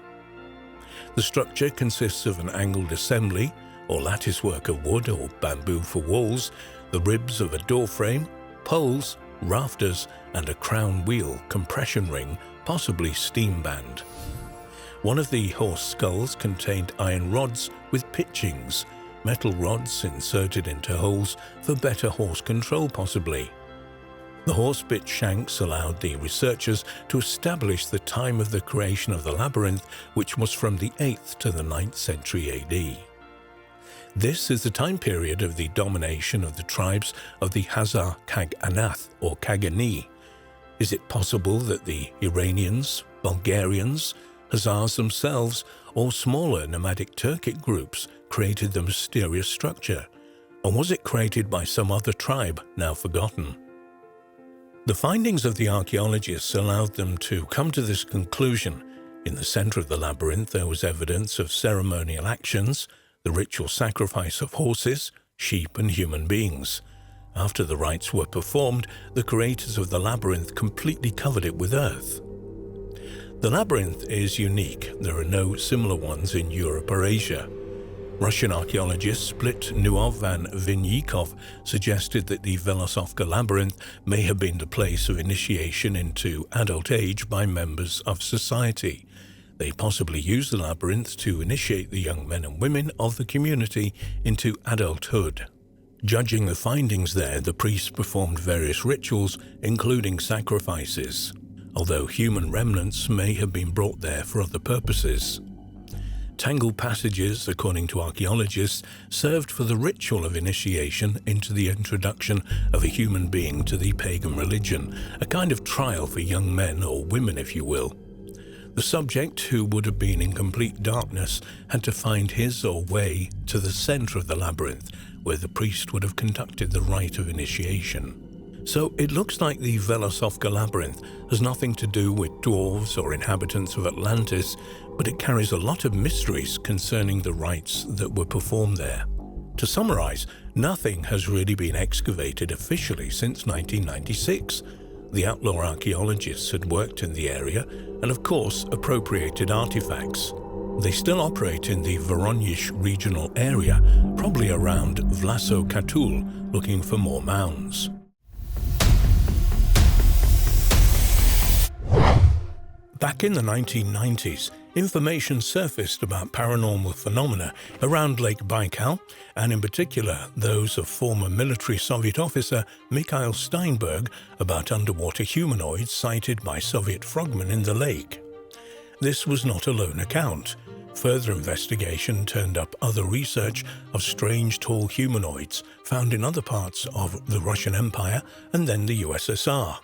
The structure consists of an angled assembly or latticework of wood or bamboo for walls, the ribs of a door frame, poles, rafters, and a crown wheel compression ring, possibly steam band. One of the horse skulls contained iron rods with pitchings, metal rods inserted into holes for better horse control possibly. The horse-bit shanks allowed the researchers to establish the time of the creation of the labyrinth, which was from the 8th to the 9th century AD. This is the time period of the domination of the tribes of the Hazar Kaganath or Kagani. Is it possible that the Iranians, Bulgarians, Hazars themselves, or smaller nomadic Turkic groups created the mysterious structure? Or was it created by some other tribe now forgotten? The findings of the archaeologists allowed them to come to this conclusion. In the center of the labyrinth there was evidence of ceremonial actions, the ritual sacrifice of horses, sheep and human beings. After the rites were performed, the creators of the labyrinth completely covered it with earth. The labyrinth is unique. There are no similar ones in Europe or Asia. Russian archaeologists Plitnuov and Vinnikov suggested that the Velisovka Labyrinth may have been the place of initiation into adult age by members of society. They possibly used the labyrinth to initiate the young men and women of the community into adulthood. Judging the findings there, the priests performed various rituals, including sacrifices, although human remnants may have been brought there for other purposes. Tangled passages, according to archaeologists, served for the ritual of initiation into the introduction of a human being to the pagan religion, a kind of trial for young men or women, if you will. The subject, who would have been in complete darkness, had to find his or way to the center of the labyrinth, where the priest would have conducted the rite of initiation. So it looks like the Velisovka Labyrinth has nothing to do with dwarves or inhabitants of Atlantis, but it carries a lot of mysteries concerning the rites that were performed there. To summarize, nothing has really been excavated officially since 1996. The outlaw archaeologists had worked in the area and, of course, appropriated artifacts. They still operate in the Voronezh regional area, probably around Vlasovka, looking for more mounds. Back in the 1990s, information surfaced about paranormal phenomena around Lake Baikal, and in particular those of former military Soviet officer Mikhail Steinberg about underwater humanoids sighted by Soviet frogmen in the lake. This was not a lone account. Further investigation turned up other research of strange tall humanoids found in other parts of the Russian Empire and then the USSR.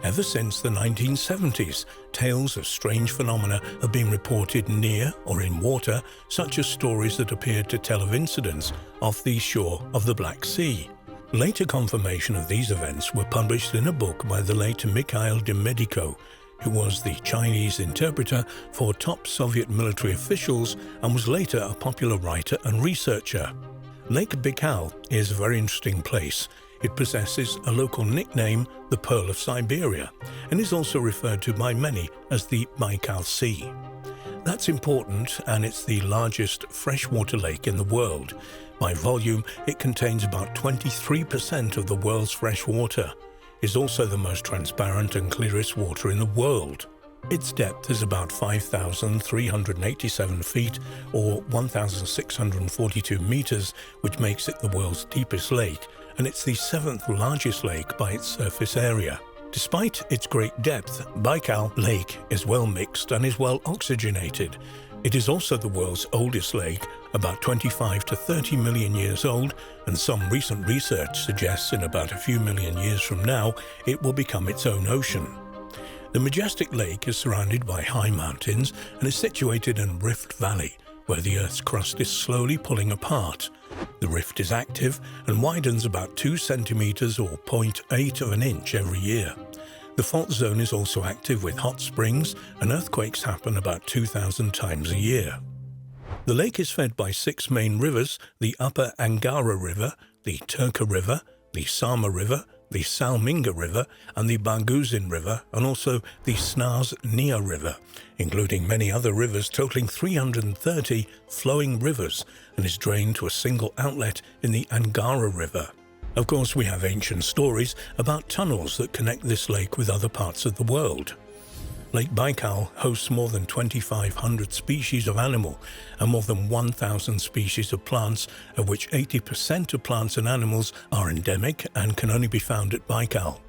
Ever since the 1970s, tales of strange phenomena have been reported near or in water, such as stories that appeared to tell of incidents off the shore of the Black Sea. Later confirmation of these events were published in a book by the late Mikhail Demediko, who was the Chinese interpreter for top Soviet military officials and was later a popular writer and researcher. Lake Baikal is a very interesting place. It possesses a local nickname, the Pearl of Siberia, and is also referred to by many as the Baikal Sea. That's important, and it's the largest freshwater lake in the world. By volume, it contains about 23% of the world's fresh water. It's also the most transparent and clearest water in the world. Its depth is about 5,387 feet, or 1,642 meters, which makes it the world's deepest lake, and it's the 7th largest lake by its surface area. Despite its great depth, Baikal Lake is well mixed and is well oxygenated. It is also the world's oldest lake, about 25 to 30 million years old, and some recent research suggests in about a few million years from now, it will become its own ocean. The majestic lake is surrounded by high mountains and is situated in a rift valley, where the Earth's crust is slowly pulling apart. The rift is active and widens about 2 centimeters or 0.8 of an inch every year. The fault zone is also active with hot springs, and earthquakes happen about 2,000 times a year. The lake is fed by 6 main rivers: the Upper Angara River, the Turka River, the Sama River, the Salminga River, and the Barguzin River, and also the Snars Nia River, including many other rivers totaling 330 flowing rivers, and is drained to a single outlet in the Angara River. Of course, we have ancient stories about tunnels that connect this lake with other parts of the world. Lake Baikal hosts more than 2,500 species of animal and more than 1,000 species of plants, of which 80% of plants and animals are endemic and can only be found at Baikal.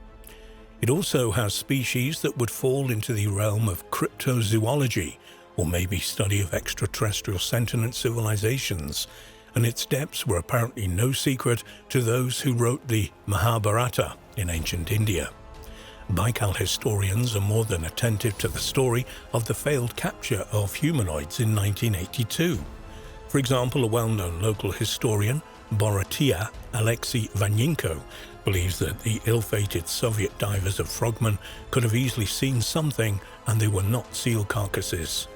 It also has species that would fall into the realm of cryptozoology, or maybe study of extraterrestrial sentient civilizations, and its depths were apparently no secret to those who wrote the Mahabharata in ancient India. Baikal historians are more than attentive to the story of the failed capture of humanoids in 1982. For example, a well-known local historian, Borotia Alexei Vanyinko, believes that the ill-fated Soviet divers of Frogman could have easily seen something, and they were not seal carcasses.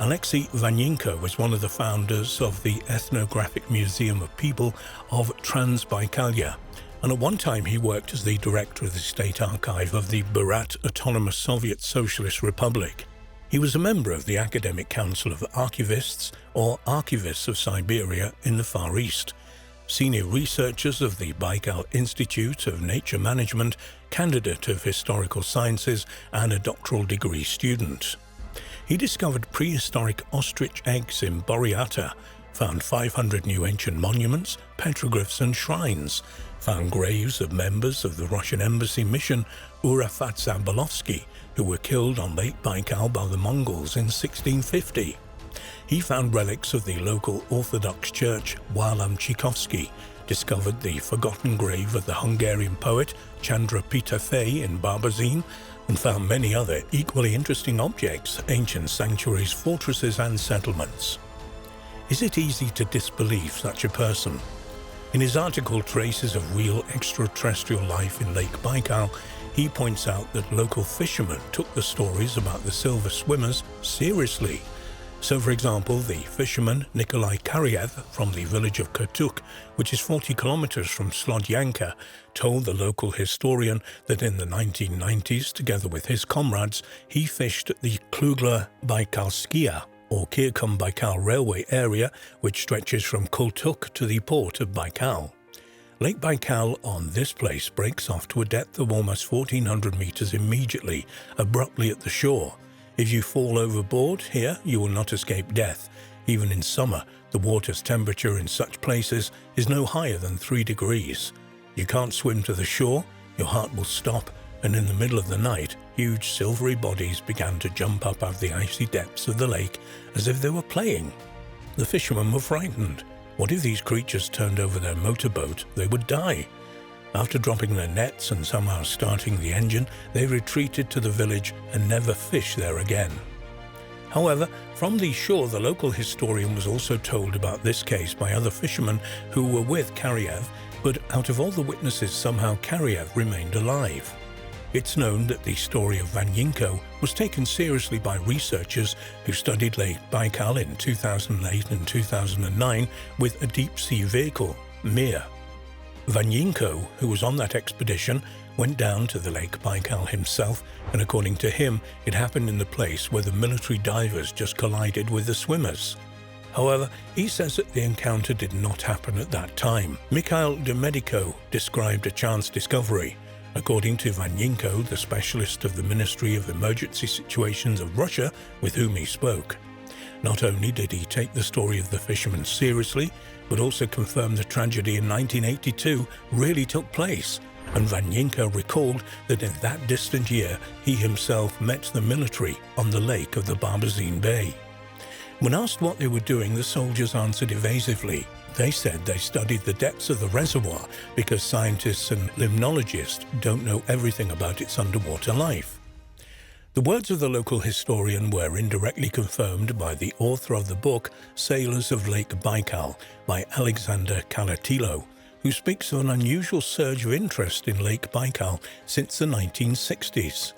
Alexei Vanyinko was one of the founders of the Ethnographic Museum of People of Transbaikalia, and at one time he worked as the director of the State Archive of the Burat Autonomous Soviet Socialist Republic. He was a member of the Academic Council of Archivists, or Archivists of Siberia, in the Far East, senior researchers of the Baikal Institute of Nature Management, candidate of Historical Sciences, and a doctoral degree student. He discovered prehistoric ostrich eggs in Boryata, found 500 new ancient monuments, petroglyphs and shrines, found graves of members of the Russian embassy mission Urafatsabalovsky, who were killed on Lake Baikal by the Mongols in 1650. He found relics of the local Orthodox church Walam Tchaikovsky, discovered the forgotten grave of the Hungarian poet Chandra Peter in Barbazine, and found many other equally interesting objects, ancient sanctuaries, fortresses and settlements. Is it easy to disbelieve such a person? In his article Traces of Real Extraterrestrial Life in Lake Baikal, he points out that local fishermen took the stories about the silver swimmers seriously. So, for example, the fisherman Nikolai Karyev from the village of Kurtuk, which is 40 kilometers from Slodyanka, told the local historian that in the 1990s, together with his comrades, he fished at the Klugla-Baikalskaya, or Kirkum-Baikal railway area, which stretches from Kurtuk to the port of Baikal. Lake Baikal on this place breaks off to a depth of almost 1,400 meters immediately, abruptly at the shore. If you fall overboard here, you will not escape death. Even in summer, the water's temperature in such places is no higher than 3 degrees. You can't swim to the shore, your heart will stop, and in the middle of the night, huge silvery bodies began to jump up out of the icy depths of the lake as if they were playing. The fishermen were frightened. What if these creatures turned over their motorboat? They would die. After dropping their nets and somehow starting the engine, they retreated to the village and never fished there again. However, from the shore, the local historian was also told about this case by other fishermen who were with Karyev, but out of all the witnesses, somehow Karyev remained alive. It's known that the story of Vanyinko was taken seriously by researchers who studied Lake Baikal in 2008 and 2009 with a deep-sea vehicle, Mir. Vanyinko, who was on that expedition, went down to the Lake Baikal himself, and according to him, it happened in the place where the military divers just collided with the swimmers. However, he says that the encounter did not happen at that time. Mikhail Demedico described a chance discovery. According to Vanyinko, the specialist of the Ministry of Emergency Situations of Russia with whom he spoke. Not only did he take the story of the fishermen seriously, but also confirmed the tragedy in 1982 really took place, and Vanyinko recalled that in that distant year he himself met the military on the lake of the Barbazine Bay. When asked what they were doing, the soldiers answered evasively. They said they studied the depths of the reservoir because scientists and limnologists don't know everything about its underwater life. The words of the local historian were indirectly confirmed by the author of the book Sailors of Lake Baikal by Alexander Kalatilo, who speaks of an unusual surge of interest in Lake Baikal since the 1960s.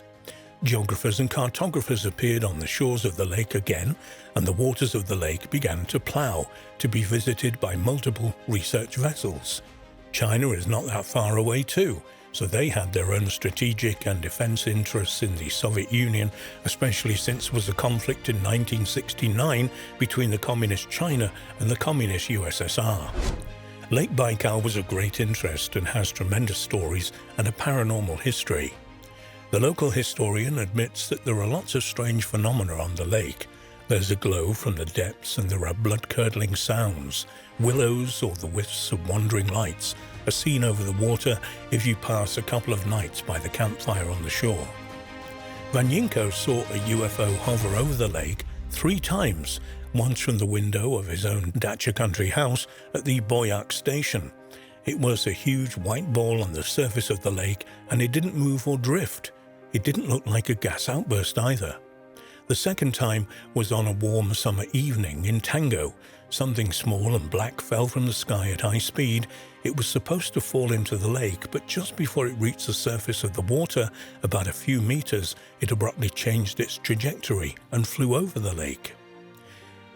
Geographers and cartographers appeared on the shores of the lake again, and the waters of the lake began to plough, to be visited by multiple research vessels. China is not that far away too, so they had their own strategic and defense interests in the Soviet Union, especially since there was a conflict in 1969 between the Communist China and the Communist USSR. Lake Baikal was of great interest and has tremendous stories and a paranormal history. The local historian admits that there are lots of strange phenomena on the lake. There's a glow from the depths and there are blood-curdling sounds. Willows or the wisps of wandering lights are seen over the water if you pass a couple of nights by the campfire on the shore. Vanyinko saw a UFO hover over the lake 3 times, once from the window of his own dacha country house at the Boyak station. It was a huge white ball on the surface of the lake and it didn't move or drift. It didn't look like a gas outburst either. The second time was on a warm summer evening in Tango. Something small and black fell from the sky at high speed. It was supposed to fall into the lake, but just before it reached the surface of the water, about a few meters, it abruptly changed its trajectory and flew over the lake.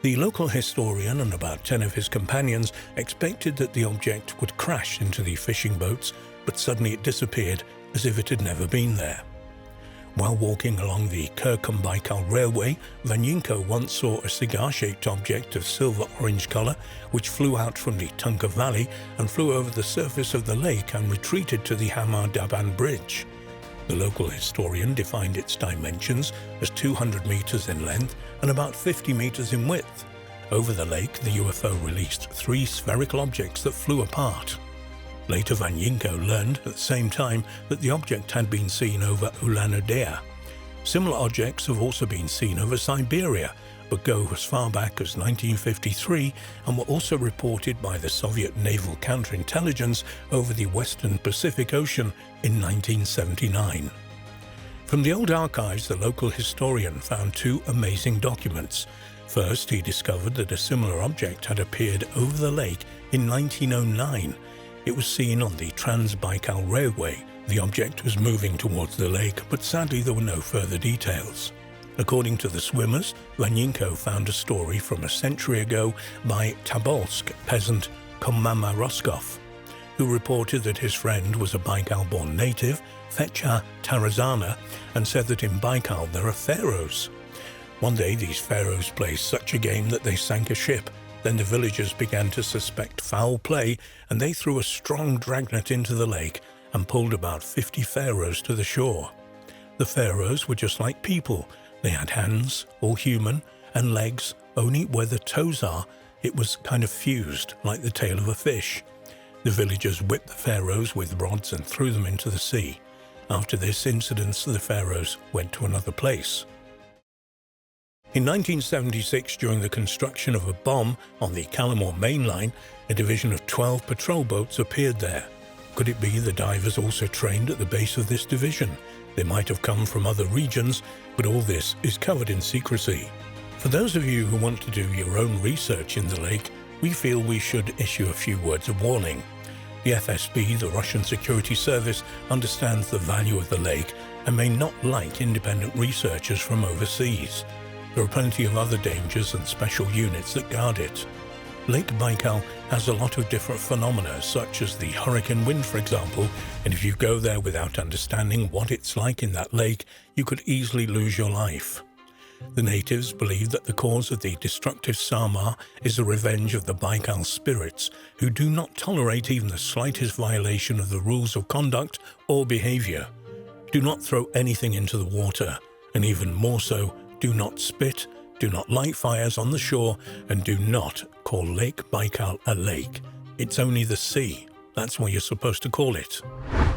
The local historian and about 10 of his companions expected that the object would crash into the fishing boats, but suddenly it disappeared as if it had never been there. While walking along the Kirkham-Baikal Railway, Vanyinko once saw a cigar-shaped object of silver-orange color which flew out from the Tunka Valley and flew over the surface of the lake and retreated to the Hamar Daban Bridge. The local historian defined its dimensions as 200 meters in length and about 50 meters in width. Over the lake, the UFO released 3 spherical objects that flew apart. Later, Vanyinko learned at the same time that the object had been seen over Ulan-Ude. Similar objects have also been seen over Siberia, but go as far back as 1953 and were also reported by the Soviet Naval Counterintelligence over the Western Pacific Ocean in 1979. From the old archives, the local historian found 2 amazing documents. First, he discovered that a similar object had appeared over the lake in 1909. It was seen on the Trans-Baikal Railway. The object was moving towards the lake, but sadly there were no further details. According to the swimmers, Vanyinko found a story from a century ago by Tobolsk peasant Komama Roskov, who reported that his friend was a Baikal-born native, Fecha Tarazana, and said that in Baikal there are pharaohs. One day these pharaohs played such a game that they sank a ship. Then the villagers began to suspect foul play and they threw a strong dragnet into the lake and pulled about 50 pharaohs to the shore. The pharaohs were just like people. They had hands, all human, and legs, only where the toes are, it was kind of fused, like the tail of a fish. The villagers whipped the pharaohs with rods and threw them into the sea. After this incident, the pharaohs went to another place. In 1976, during the construction of a bomb on the Kalamor main line, a division of 12 patrol boats appeared there. Could it be the divers also trained at the base of this division? They might have come from other regions, but all this is covered in secrecy. For those of you who want to do your own research in the lake, we feel we should issue a few words of warning. The FSB, the Russian Security Service, understands the value of the lake and may not like independent researchers from overseas. There are plenty of other dangers and special units that guard it. Lake Baikal has a lot of different phenomena, such as the hurricane wind, for example, and if you go there without understanding what it's like in that lake, you could easily lose your life. The natives believe that the cause of the destructive Samar is the revenge of the Baikal spirits, who do not tolerate even the slightest violation of the rules of conduct or behavior. Do not throw anything into the water, and even more so, do not spit, do not light fires on the shore, and do not call Lake Baikal a lake. It's only the sea. That's what you're supposed to call it.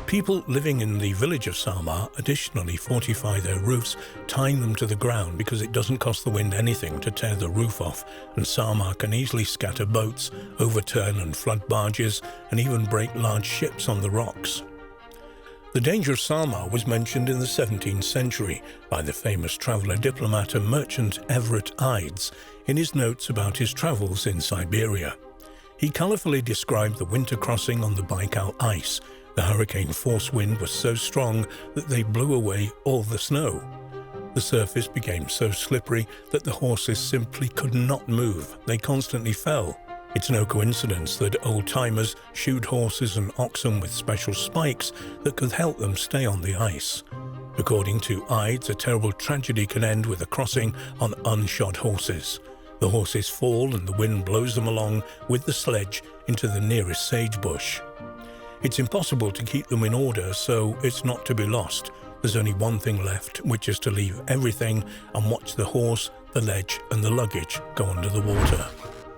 People living in the village of Samar additionally fortify their roofs, tying them to the ground because it doesn't cost the wind anything to tear the roof off, and Samar can easily scatter boats, overturn and flood barges, and even break large ships on the rocks. The danger of Samar was mentioned in the 17th century by the famous traveller, diplomat and merchant Everett Ides in his notes about his travels in Siberia. He colourfully described the winter crossing on the Baikal ice. The hurricane force wind was so strong that they blew away all the snow. The surface became so slippery that the horses simply could not move. They constantly fell. It's no coincidence that old-timers shoed horses and oxen with special spikes that could help them stay on the ice. According to Ides, a terrible tragedy can end with a crossing on unshod horses. The horses fall and the wind blows them along with the sledge into the nearest sagebush. It's impossible to keep them in order, so it's not to be lost. there's only one thing left, which is to leave everything and watch the horse, the ledge and the luggage go under the water.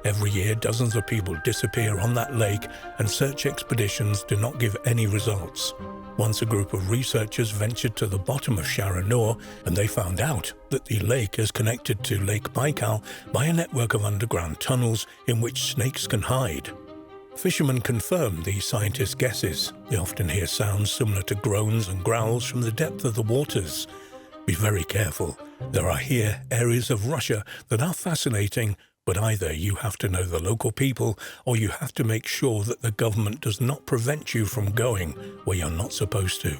Every year, dozens of people disappear on that lake, and search expeditions do not give any results. Once a group of researchers ventured to the bottom of Shara Noor, and they found out that the lake is connected to Lake Baikal by a network of underground tunnels in which snakes can hide. Fishermen confirm the scientists' guesses. They often hear sounds similar to groans and growls from the depth of the waters. Be very careful. There are here areas of Russia that are fascinating, but either you have to know the local people or you have to make sure that the government does not prevent you from going where you're not supposed to.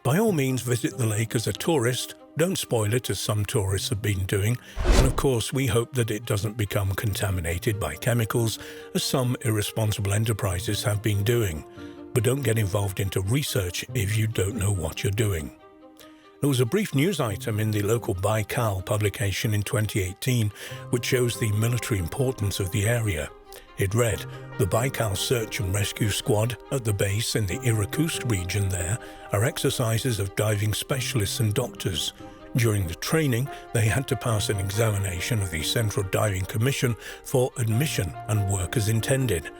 By all means, visit the lake as a tourist. Don't spoil it, as some tourists have been doing. And of course, we hope that it doesn't become contaminated by chemicals, as some irresponsible enterprises have been doing. But don't get involved into research if you don't know what you're doing. There was a brief news item in the local Baikal publication in 2018 which shows the military importance of the area. It read, "The Baikal Search and Rescue Squad at the base in the Irkutsk region there are exercises of diving specialists and doctors. During the training, they had to pass an examination of the Central Diving Commission for admission and work as intended.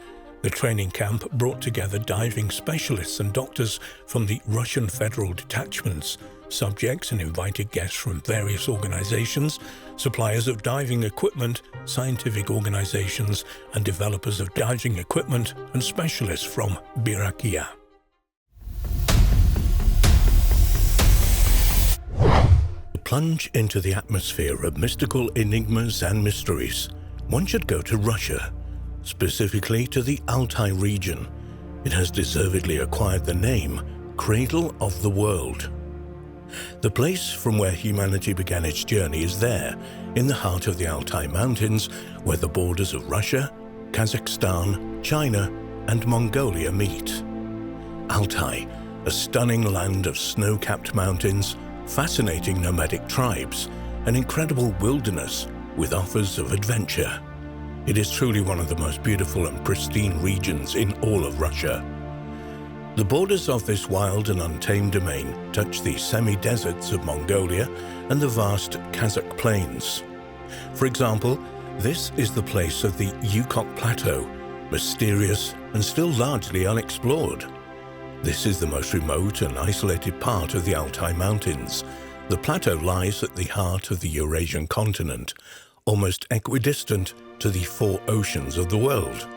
The training camp brought together diving specialists and doctors from the Russian federal detachments, subjects and invited guests from various organizations, suppliers of diving equipment, scientific organizations, and developers of diving equipment and specialists from Birakia." To plunge into the atmosphere of mystical enigmas and mysteries, one should go to Russia, specifically to the Altai region. It has deservedly acquired the name Cradle of the World. The place from where humanity began its journey is there, in the heart of the Altai Mountains, where the borders of Russia, Kazakhstan, China, and Mongolia meet. Altai, a stunning land of snow-capped mountains, fascinating nomadic tribes, an incredible wilderness with offers of adventure. It is truly one of the most beautiful and pristine regions in all of Russia. The borders of this wild and untamed domain touch the semi-deserts of Mongolia and the vast Kazakh plains. For example, this is the place of the Yukok Plateau, mysterious and still largely unexplored. This is the most remote and isolated part of the Altai Mountains. The plateau lies at the heart of the Eurasian continent, almost equidistant to the four oceans of the world.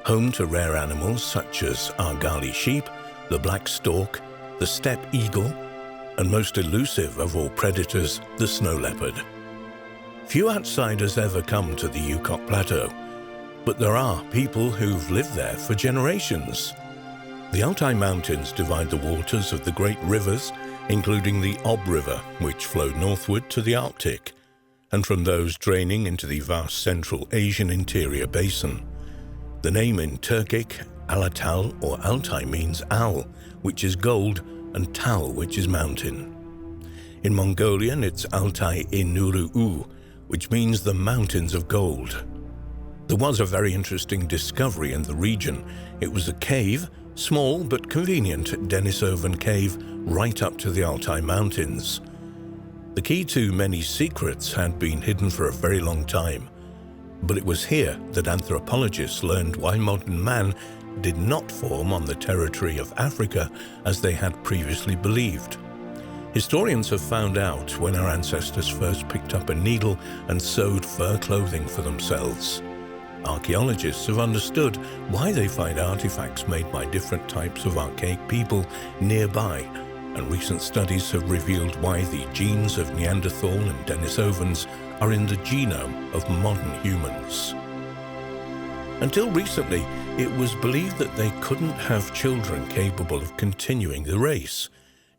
Home to rare animals such as Argali sheep, the black stork, the steppe eagle, and most elusive of all predators, the snow leopard. Few outsiders ever come to the Yukok Plateau, but there are people who've lived there for generations. The Altai Mountains divide the waters of the great rivers, including the Ob River, which flowed northward to the Arctic, and from those draining into the vast Central Asian interior basin. The name in Turkic, Alatal or Altai means Al, which is gold, and Tal, which is mountain. In Mongolian, it's Altai Inuru, which means the mountains of gold. There was a very interesting discovery in the region. It was a cave, small but convenient Denisovan cave right up to the Altai Mountains. The key to many secrets had been hidden for a very long time. But it was here that anthropologists learned why modern man did not form on the territory of Africa as they had previously believed. Historians have found out when our ancestors first picked up a needle and sewed fur clothing for themselves. Archaeologists have understood why they find artifacts made by different types of archaic people nearby, and recent studies have revealed why the genes of Neanderthal and Denisovans are in the genome of modern humans. Until recently, it was believed that they couldn't have children capable of continuing the race.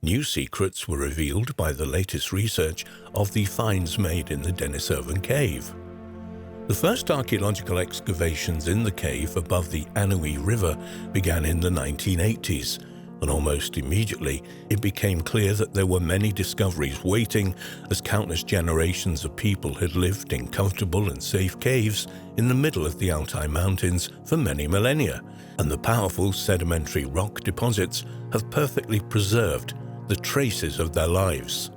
New secrets were revealed by the latest research of the finds made in the Denisovan cave. The first archaeological excavations in the cave above the Anui River began in the 1980s, and almost immediately it became clear that there were many discoveries waiting, as countless generations of people had lived in comfortable and safe caves in the middle of the Altai Mountains for many millennia, and the powerful sedimentary rock deposits have perfectly preserved the traces of their lives.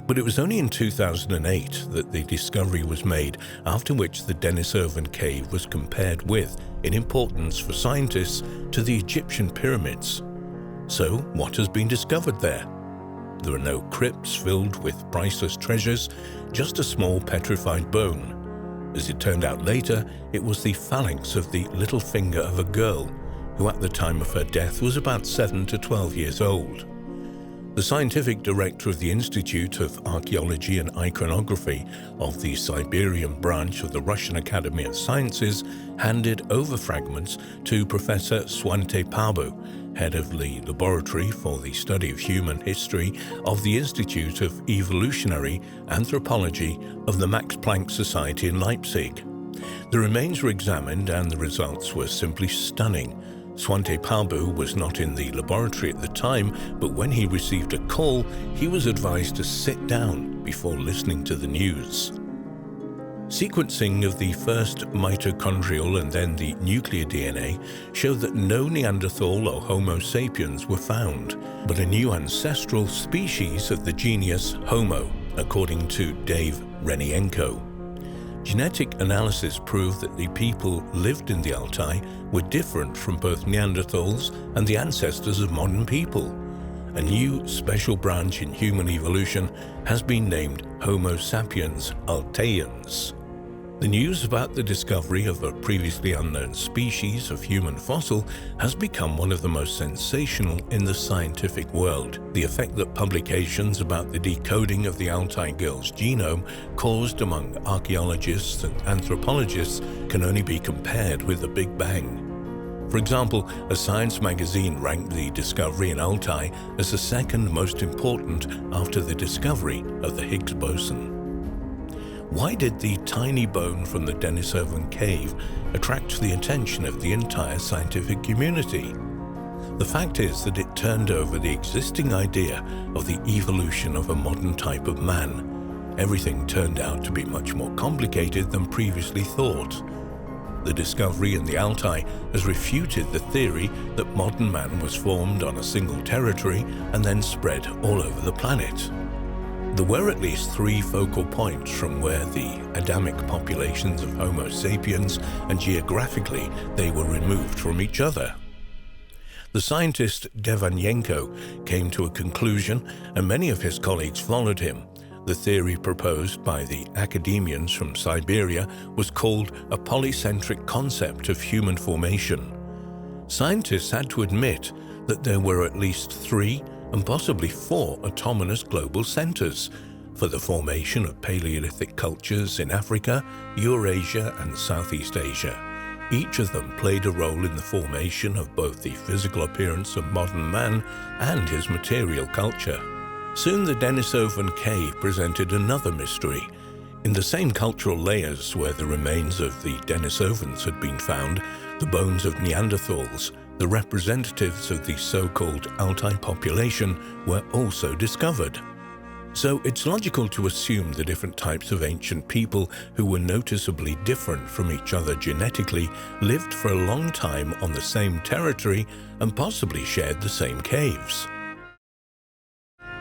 But it was only in 2008 that the discovery was made, after which the Denisovan cave was compared with, in importance for scientists, to the Egyptian pyramids. So, what has been discovered there? There are no crypts filled with priceless treasures, just a small petrified bone. As it turned out later, it was the phalanx of the little finger of a girl, who at the time of her death was about 7 to 12 years old. The scientific director of the Institute of Archaeology and Iconography of the Siberian branch of the Russian Academy of Sciences handed over fragments to Professor Svante Pääbo, head of the Laboratory for the Study of Human History of the Institute of Evolutionary Anthropology of the Max Planck Society in Leipzig. The remains were examined and the results were simply stunning. Svante Pääbo was not in the laboratory at the time, but when he received a call, he was advised to sit down before listening to the news. Sequencing of the first mitochondrial and then the nuclear DNA showed that no Neanderthal or Homo sapiens were found, but a new ancestral species of the genus Homo, according to Dave Renienko. Genetic analysis proved that the people lived in the Altai were different from both Neanderthals and the ancestors of modern people. A new special branch in human evolution has been named Homo sapiens Altaians. The news about the discovery of a previously unknown species of human fossil has become one of the most sensational in the scientific world. The effect that publications about the decoding of the Altai girl's genome caused among archaeologists and anthropologists can only be compared with the Big Bang. For example, a science magazine ranked the discovery in Altai as the second most important after the discovery of the Higgs boson. Why did the tiny bone from the Denisovan cave attract the attention of the entire scientific community? The fact is that it turned over the existing idea of the evolution of a modern type of man. Everything turned out to be much more complicated than previously thought. The discovery in the Altai has refuted the theory that modern man was formed on a single territory and then spread all over the planet. There were at least 3 focal points from where the Adamic populations of Homo sapiens, and geographically they were removed from each other. The scientist Devanyenko came to a conclusion, and many of his colleagues followed him. The theory proposed by the academians from Siberia was called a polycentric concept of human formation. Scientists had to admit that there were at least 3 and possibly 4 autonomous global centers for the formation of Paleolithic cultures in Africa, Eurasia, and Southeast Asia. Each of them played a role in the formation of both the physical appearance of modern man and his material culture. Soon the Denisovan cave presented another mystery. In the same cultural layers where the remains of the Denisovans had been found, the bones of Neanderthals, the representatives of the so-called Altai population, were also discovered. So it's logical to assume the different types of ancient people who were noticeably different from each other genetically lived for a long time on the same territory and possibly shared the same caves.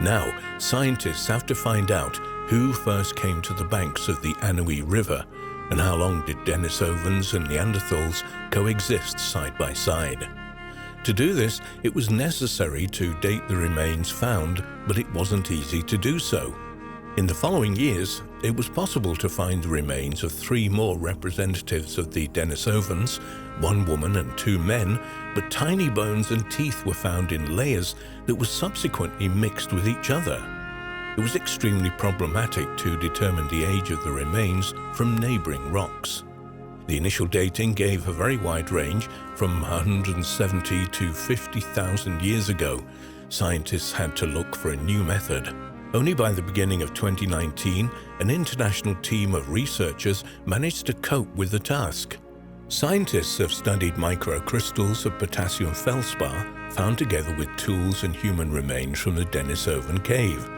Now, scientists have to find out who first came to the banks of the Anui River and how long did Denisovans and Neanderthals coexist side by side. To do this, it was necessary to date the remains found, but it wasn't easy to do so. In the following years, it was possible to find the remains of 3 more representatives of the Denisovans, 1 woman and 2 men, but tiny bones and teeth were found in layers that were subsequently mixed with each other. It was extremely problematic to determine the age of the remains from neighboring rocks. The initial dating gave a very wide range from 170 to 50,000 years ago. Scientists had to look for a new method. Only by the beginning of 2019, an international team of researchers managed to cope with the task. Scientists have studied microcrystals of potassium feldspar found together with tools and human remains from the Denisovan cave.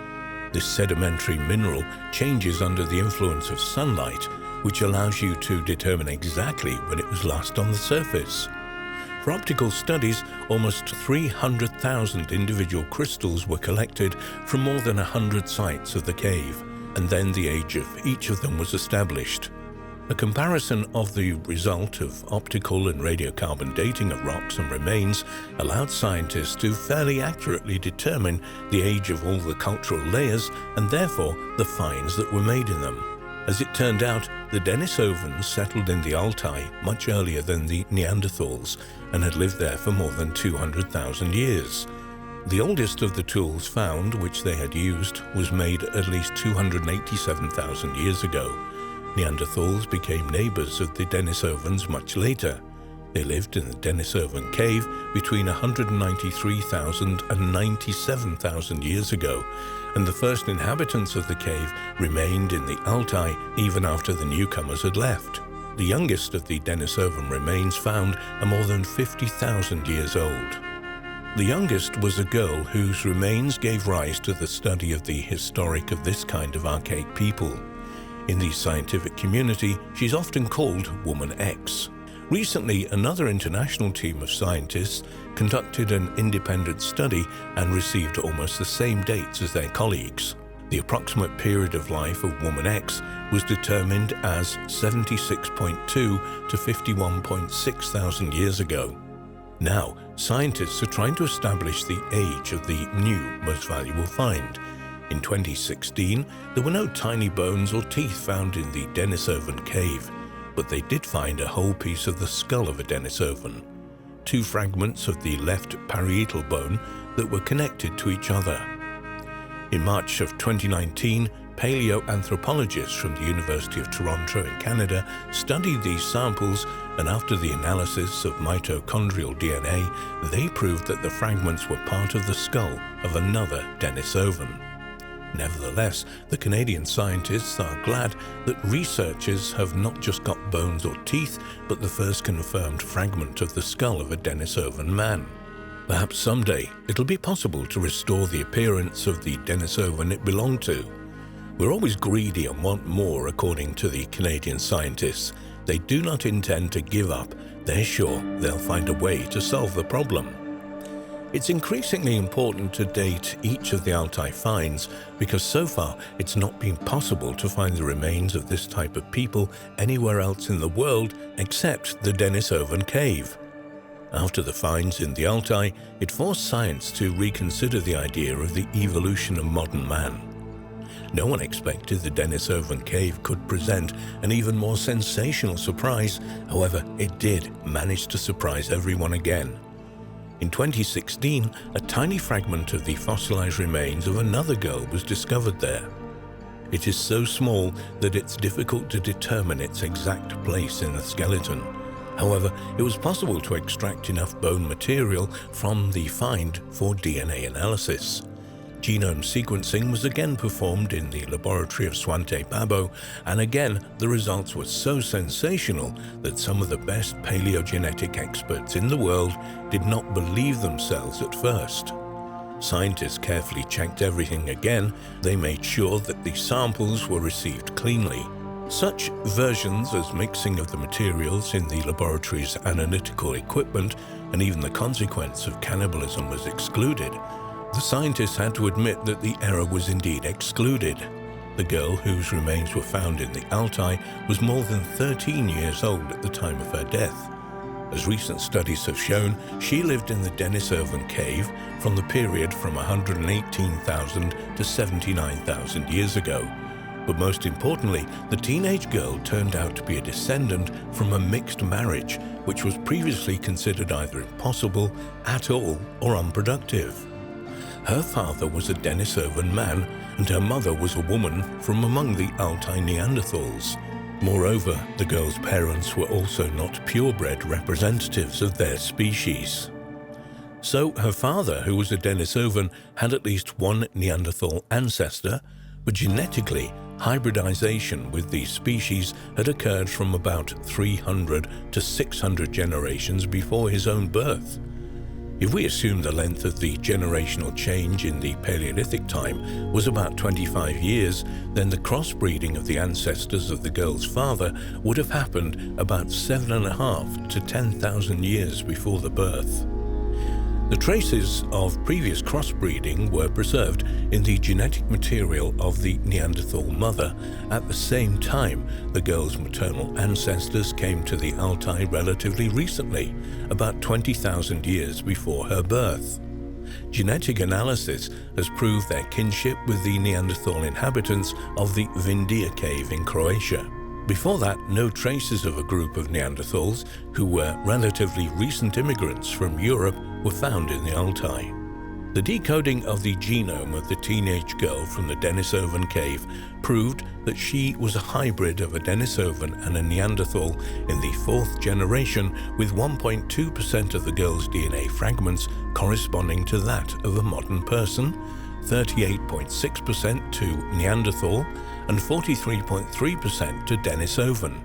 This sedimentary mineral changes under the influence of sunlight, which allows you to determine exactly when it was last on the surface. For optical studies, almost 300,000 individual crystals were collected from more than 100 sites of the cave, and then the age of each of them was established. A comparison of the result of optical and radiocarbon dating of rocks and remains allowed scientists to fairly accurately determine the age of all the cultural layers and therefore the finds that were made in them. As it turned out, the Denisovans settled in the Altai much earlier than the Neanderthals and had lived there for more than 200,000 years. The oldest of the tools found, which they had used, was made at least 287,000 years ago. Neanderthals became neighbors of the Denisovans much later. They lived in the Denisovan cave between 193,000 and 97,000 years ago, and the first inhabitants of the cave remained in the Altai even after the newcomers had left. The youngest of the Denisovan remains found are more than 50,000 years old. The youngest was a girl whose remains gave rise to the study of the historic of this kind of archaic people. In the scientific community, she's often called Woman X. Recently, another international team of scientists conducted an independent study and received almost the same dates as their colleagues. The approximate period of life of Woman X was determined as 76.2 to 51.6 thousand years ago. Now, scientists are trying to establish the age of the new most valuable find. In 2016, there were no tiny bones or teeth found in the Denisovan cave, but they did find a whole piece of the skull of a Denisovan, 2 fragments of the left parietal bone that were connected to each other. In March of 2019, paleoanthropologists from the University of Toronto in Canada studied these samples, and after the analysis of mitochondrial DNA, they proved that the fragments were part of the skull of another Denisovan. Nevertheless, the Canadian scientists are glad that researchers have not just got bones or teeth, but the first confirmed fragment of the skull of a Denisovan man. Perhaps someday it'll be possible to restore the appearance of the Denisovan it belonged to. We're always greedy and want more, according to the Canadian scientists. They do not intend to give up. They're sure they'll find a way to solve the problem. It's increasingly important to date each of the Altai finds because so far it's not been possible to find the remains of this type of people anywhere else in the world except the Denisovan cave. After the finds in the Altai, it forced science to reconsider the idea of the evolution of modern man. No one expected the Denisovan cave could present an even more sensational surprise. However, it did manage to surprise everyone again. In 2016, a tiny fragment of the fossilized remains of another girl was discovered there. It is so small that it's difficult to determine its exact place in the skeleton. However, it was possible to extract enough bone material from the find for DNA analysis. Genome sequencing was again performed in the laboratory of Swante Babo, and again the results were so sensational that some of the best paleogenetic experts in the world did not believe themselves at first. Scientists carefully checked everything again. They made sure that the samples were received cleanly. Such versions as mixing of the materials in the laboratory's analytical equipment and even the consequence of cannibalism was excluded. The scientists had to admit that the error was indeed excluded. The girl whose remains were found in the Altai was more than 13 years old at the time of her death. As recent studies have shown, she lived in the Denisovan cave from the period from 118,000 to 79,000 years ago. But most importantly, the teenage girl turned out to be a descendant from a mixed marriage, which was previously considered either impossible, at all, or unproductive. Her father was a Denisovan man, and her mother was a woman from among the Altai Neanderthals. Moreover, the girl's parents were also not purebred representatives of their species. So her father, who was a Denisovan, had at least one Neanderthal ancestor, but genetically, hybridization with these species had occurred from about 300 to 600 generations before his own birth. If we assume the length of the generational change in the Paleolithic time was about 25 years, then the crossbreeding of the ancestors of the girl's father would have happened about 7,500 to 10,000 years before the birth. The traces of previous crossbreeding were preserved in the genetic material of the Neanderthal mother. At the same time, the girl's maternal ancestors came to the Altai relatively recently, about 20,000 years before her birth. Genetic analysis has proved their kinship with the Neanderthal inhabitants of the Vindija cave in Croatia. Before that, no traces of a group of Neanderthals, who were relatively recent immigrants from Europe, were found in the Altai. The decoding of the genome of the teenage girl from the Denisovan cave proved that she was a hybrid of a Denisovan and a Neanderthal in the fourth generation, with 1.2% of the girl's DNA fragments corresponding to that of a modern person, 38.6% to Neanderthal, and 43.3% to Denisovan.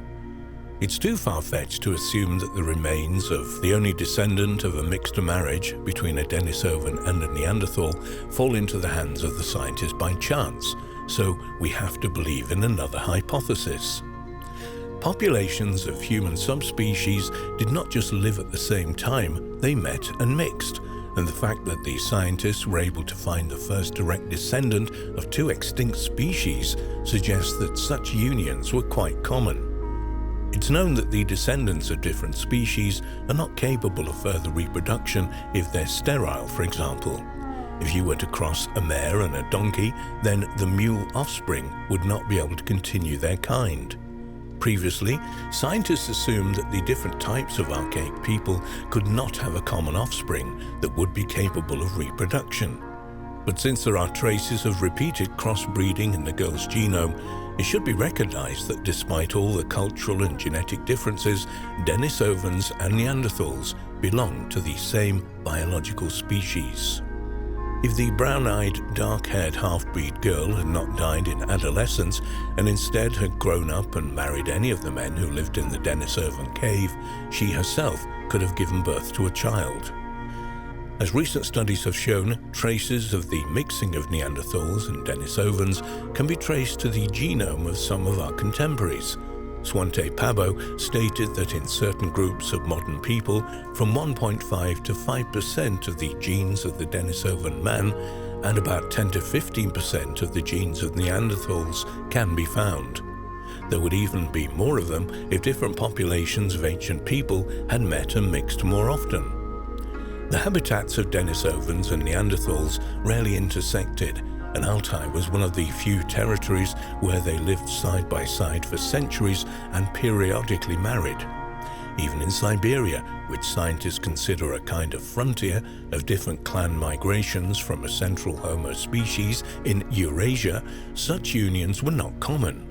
It's too far-fetched to assume that the remains of the only descendant of a mixed marriage between a Denisovan and a Neanderthal fall into the hands of the scientists by chance, so we have to believe in another hypothesis. Populations of human subspecies did not just live at the same time, they met and mixed, and the fact that the scientists were able to find the first direct descendant of two extinct species suggests that such unions were quite common. It's known that the descendants of different species are not capable of further reproduction if they're sterile, for example. If you were to cross a mare and a donkey, then the mule offspring would not be able to continue their kind. Previously, scientists assumed that the different types of archaic people could not have a common offspring that would be capable of reproduction. But since there are traces of repeated crossbreeding in the girl's genome, it should be recognized that despite all the cultural and genetic differences, Denisovans and Neanderthals belong to the same biological species. If the brown-eyed, dark-haired half-breed girl had not died in adolescence and instead had grown up and married any of the men who lived in the Denisovan cave, she herself could have given birth to a child. As recent studies have shown, traces of the mixing of Neanderthals and Denisovans can be traced to the genome of some of our contemporaries. Swante Pabo stated that in certain groups of modern people, from 1.5 to 5% of the genes of the Denisovan man and about 10 to 15% of the genes of Neanderthals can be found. There would even be more of them if different populations of ancient people had met and mixed more often. The habitats of Denisovans and Neanderthals rarely intersected, and Altai was one of the few territories where they lived side by side for centuries and periodically married. Even in Siberia, which scientists consider a kind of frontier of different clan migrations from a central Homo species in Eurasia, such unions were not common.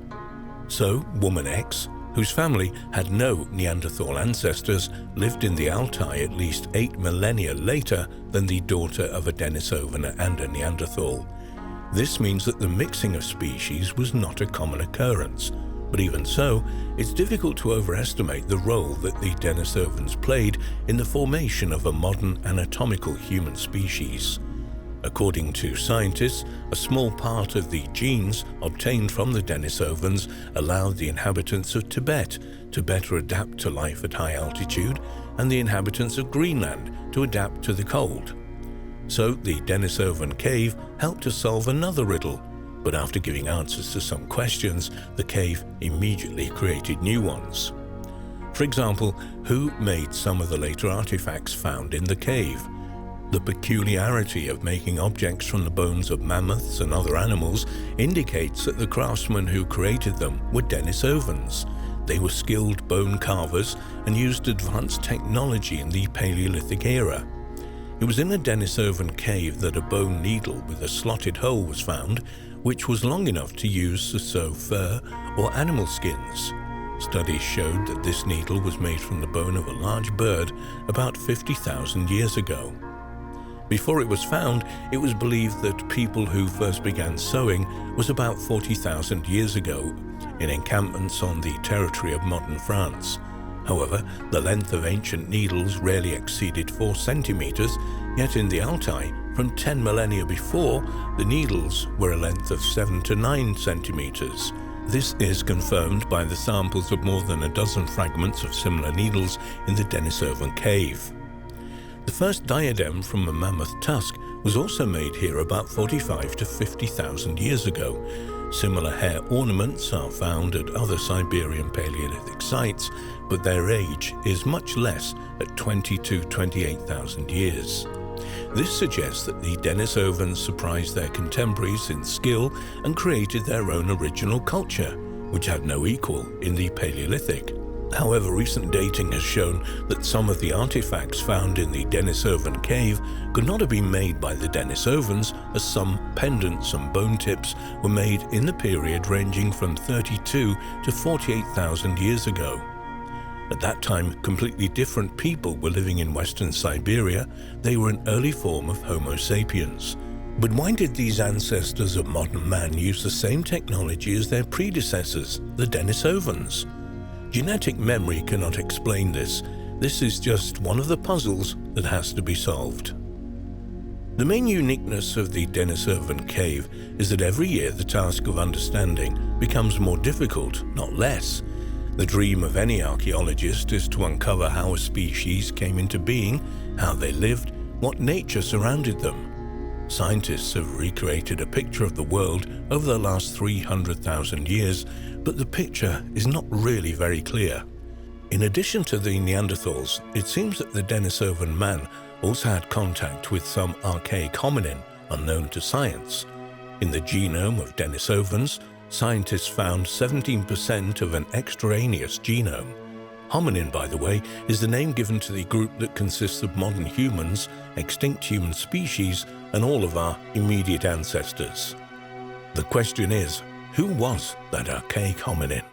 So, Woman X, whose family had no Neanderthal ancestors, lived in the Altai at least 8 millennia later than the daughter of a Denisovan and a Neanderthal. This means that the mixing of species was not a common occurrence, but even so, it's difficult to overestimate the role that the Denisovans played in the formation of a modern anatomical human species. According to scientists, a small part of the genes obtained from the Denisovans allowed the inhabitants of Tibet to better adapt to life at high altitude, and the inhabitants of Greenland to adapt to the cold. So the Denisovan cave helped to solve another riddle, but after giving answers to some questions, the cave immediately created new ones. For example, who made some of the later artifacts found in the cave? The peculiarity of making objects from the bones of mammoths and other animals indicates that the craftsmen who created them were Denisovans. They were skilled bone carvers and used advanced technology in the Paleolithic era. It was in a Denisovan cave that a bone needle with a slotted hole was found, which was long enough to use to sew fur or animal skins. Studies showed that this needle was made from the bone of a large bird about 50,000 years ago. Before it was found, it was believed that people who first began sewing was about 40,000 years ago in encampments on the territory of modern France. However, the length of ancient needles rarely exceeded 4 centimeters, yet in the Altai, from 10 millennia before, the needles were a length of 7 to 9 centimeters. This is confirmed by the samples of more than a dozen fragments of similar needles in the Denisovan cave. The first diadem from a mammoth tusk was also made here about 45 to 50,000 years ago. Similar hair ornaments are found at other Siberian Paleolithic sites, but their age is much less at 20 to 28,000 years. This suggests that the Denisovans surprised their contemporaries in skill and created their own original culture, which had no equal in the Paleolithic. However, recent dating has shown that some of the artifacts found in the Denisovan cave could not have been made by the Denisovans, as some pendants and bone tips were made in the period ranging from 32 to 48,000 years ago. At that time, completely different people were living in Western Siberia. They were an early form of Homo sapiens. But why did these ancestors of modern man use the same technology as their predecessors, the Denisovans? Genetic memory cannot explain this. This is just one of the puzzles that has to be solved. The main uniqueness of the Denisovan cave is that every year the task of understanding becomes more difficult, not less. The dream of any archaeologist is to uncover how a species came into being, how they lived, what nature surrounded them. Scientists have recreated a picture of the world over the last 300,000 years, but the picture is not really very clear. In addition to the Neanderthals, it seems that the Denisovan man also had contact with some archaic hominin unknown to science. In the genome of Denisovans, scientists found 17% of an extraneous genome. Hominin, by the way, is the name given to the group that consists of modern humans, extinct human species, and all of our immediate ancestors. The question is, who was that archaic hominin?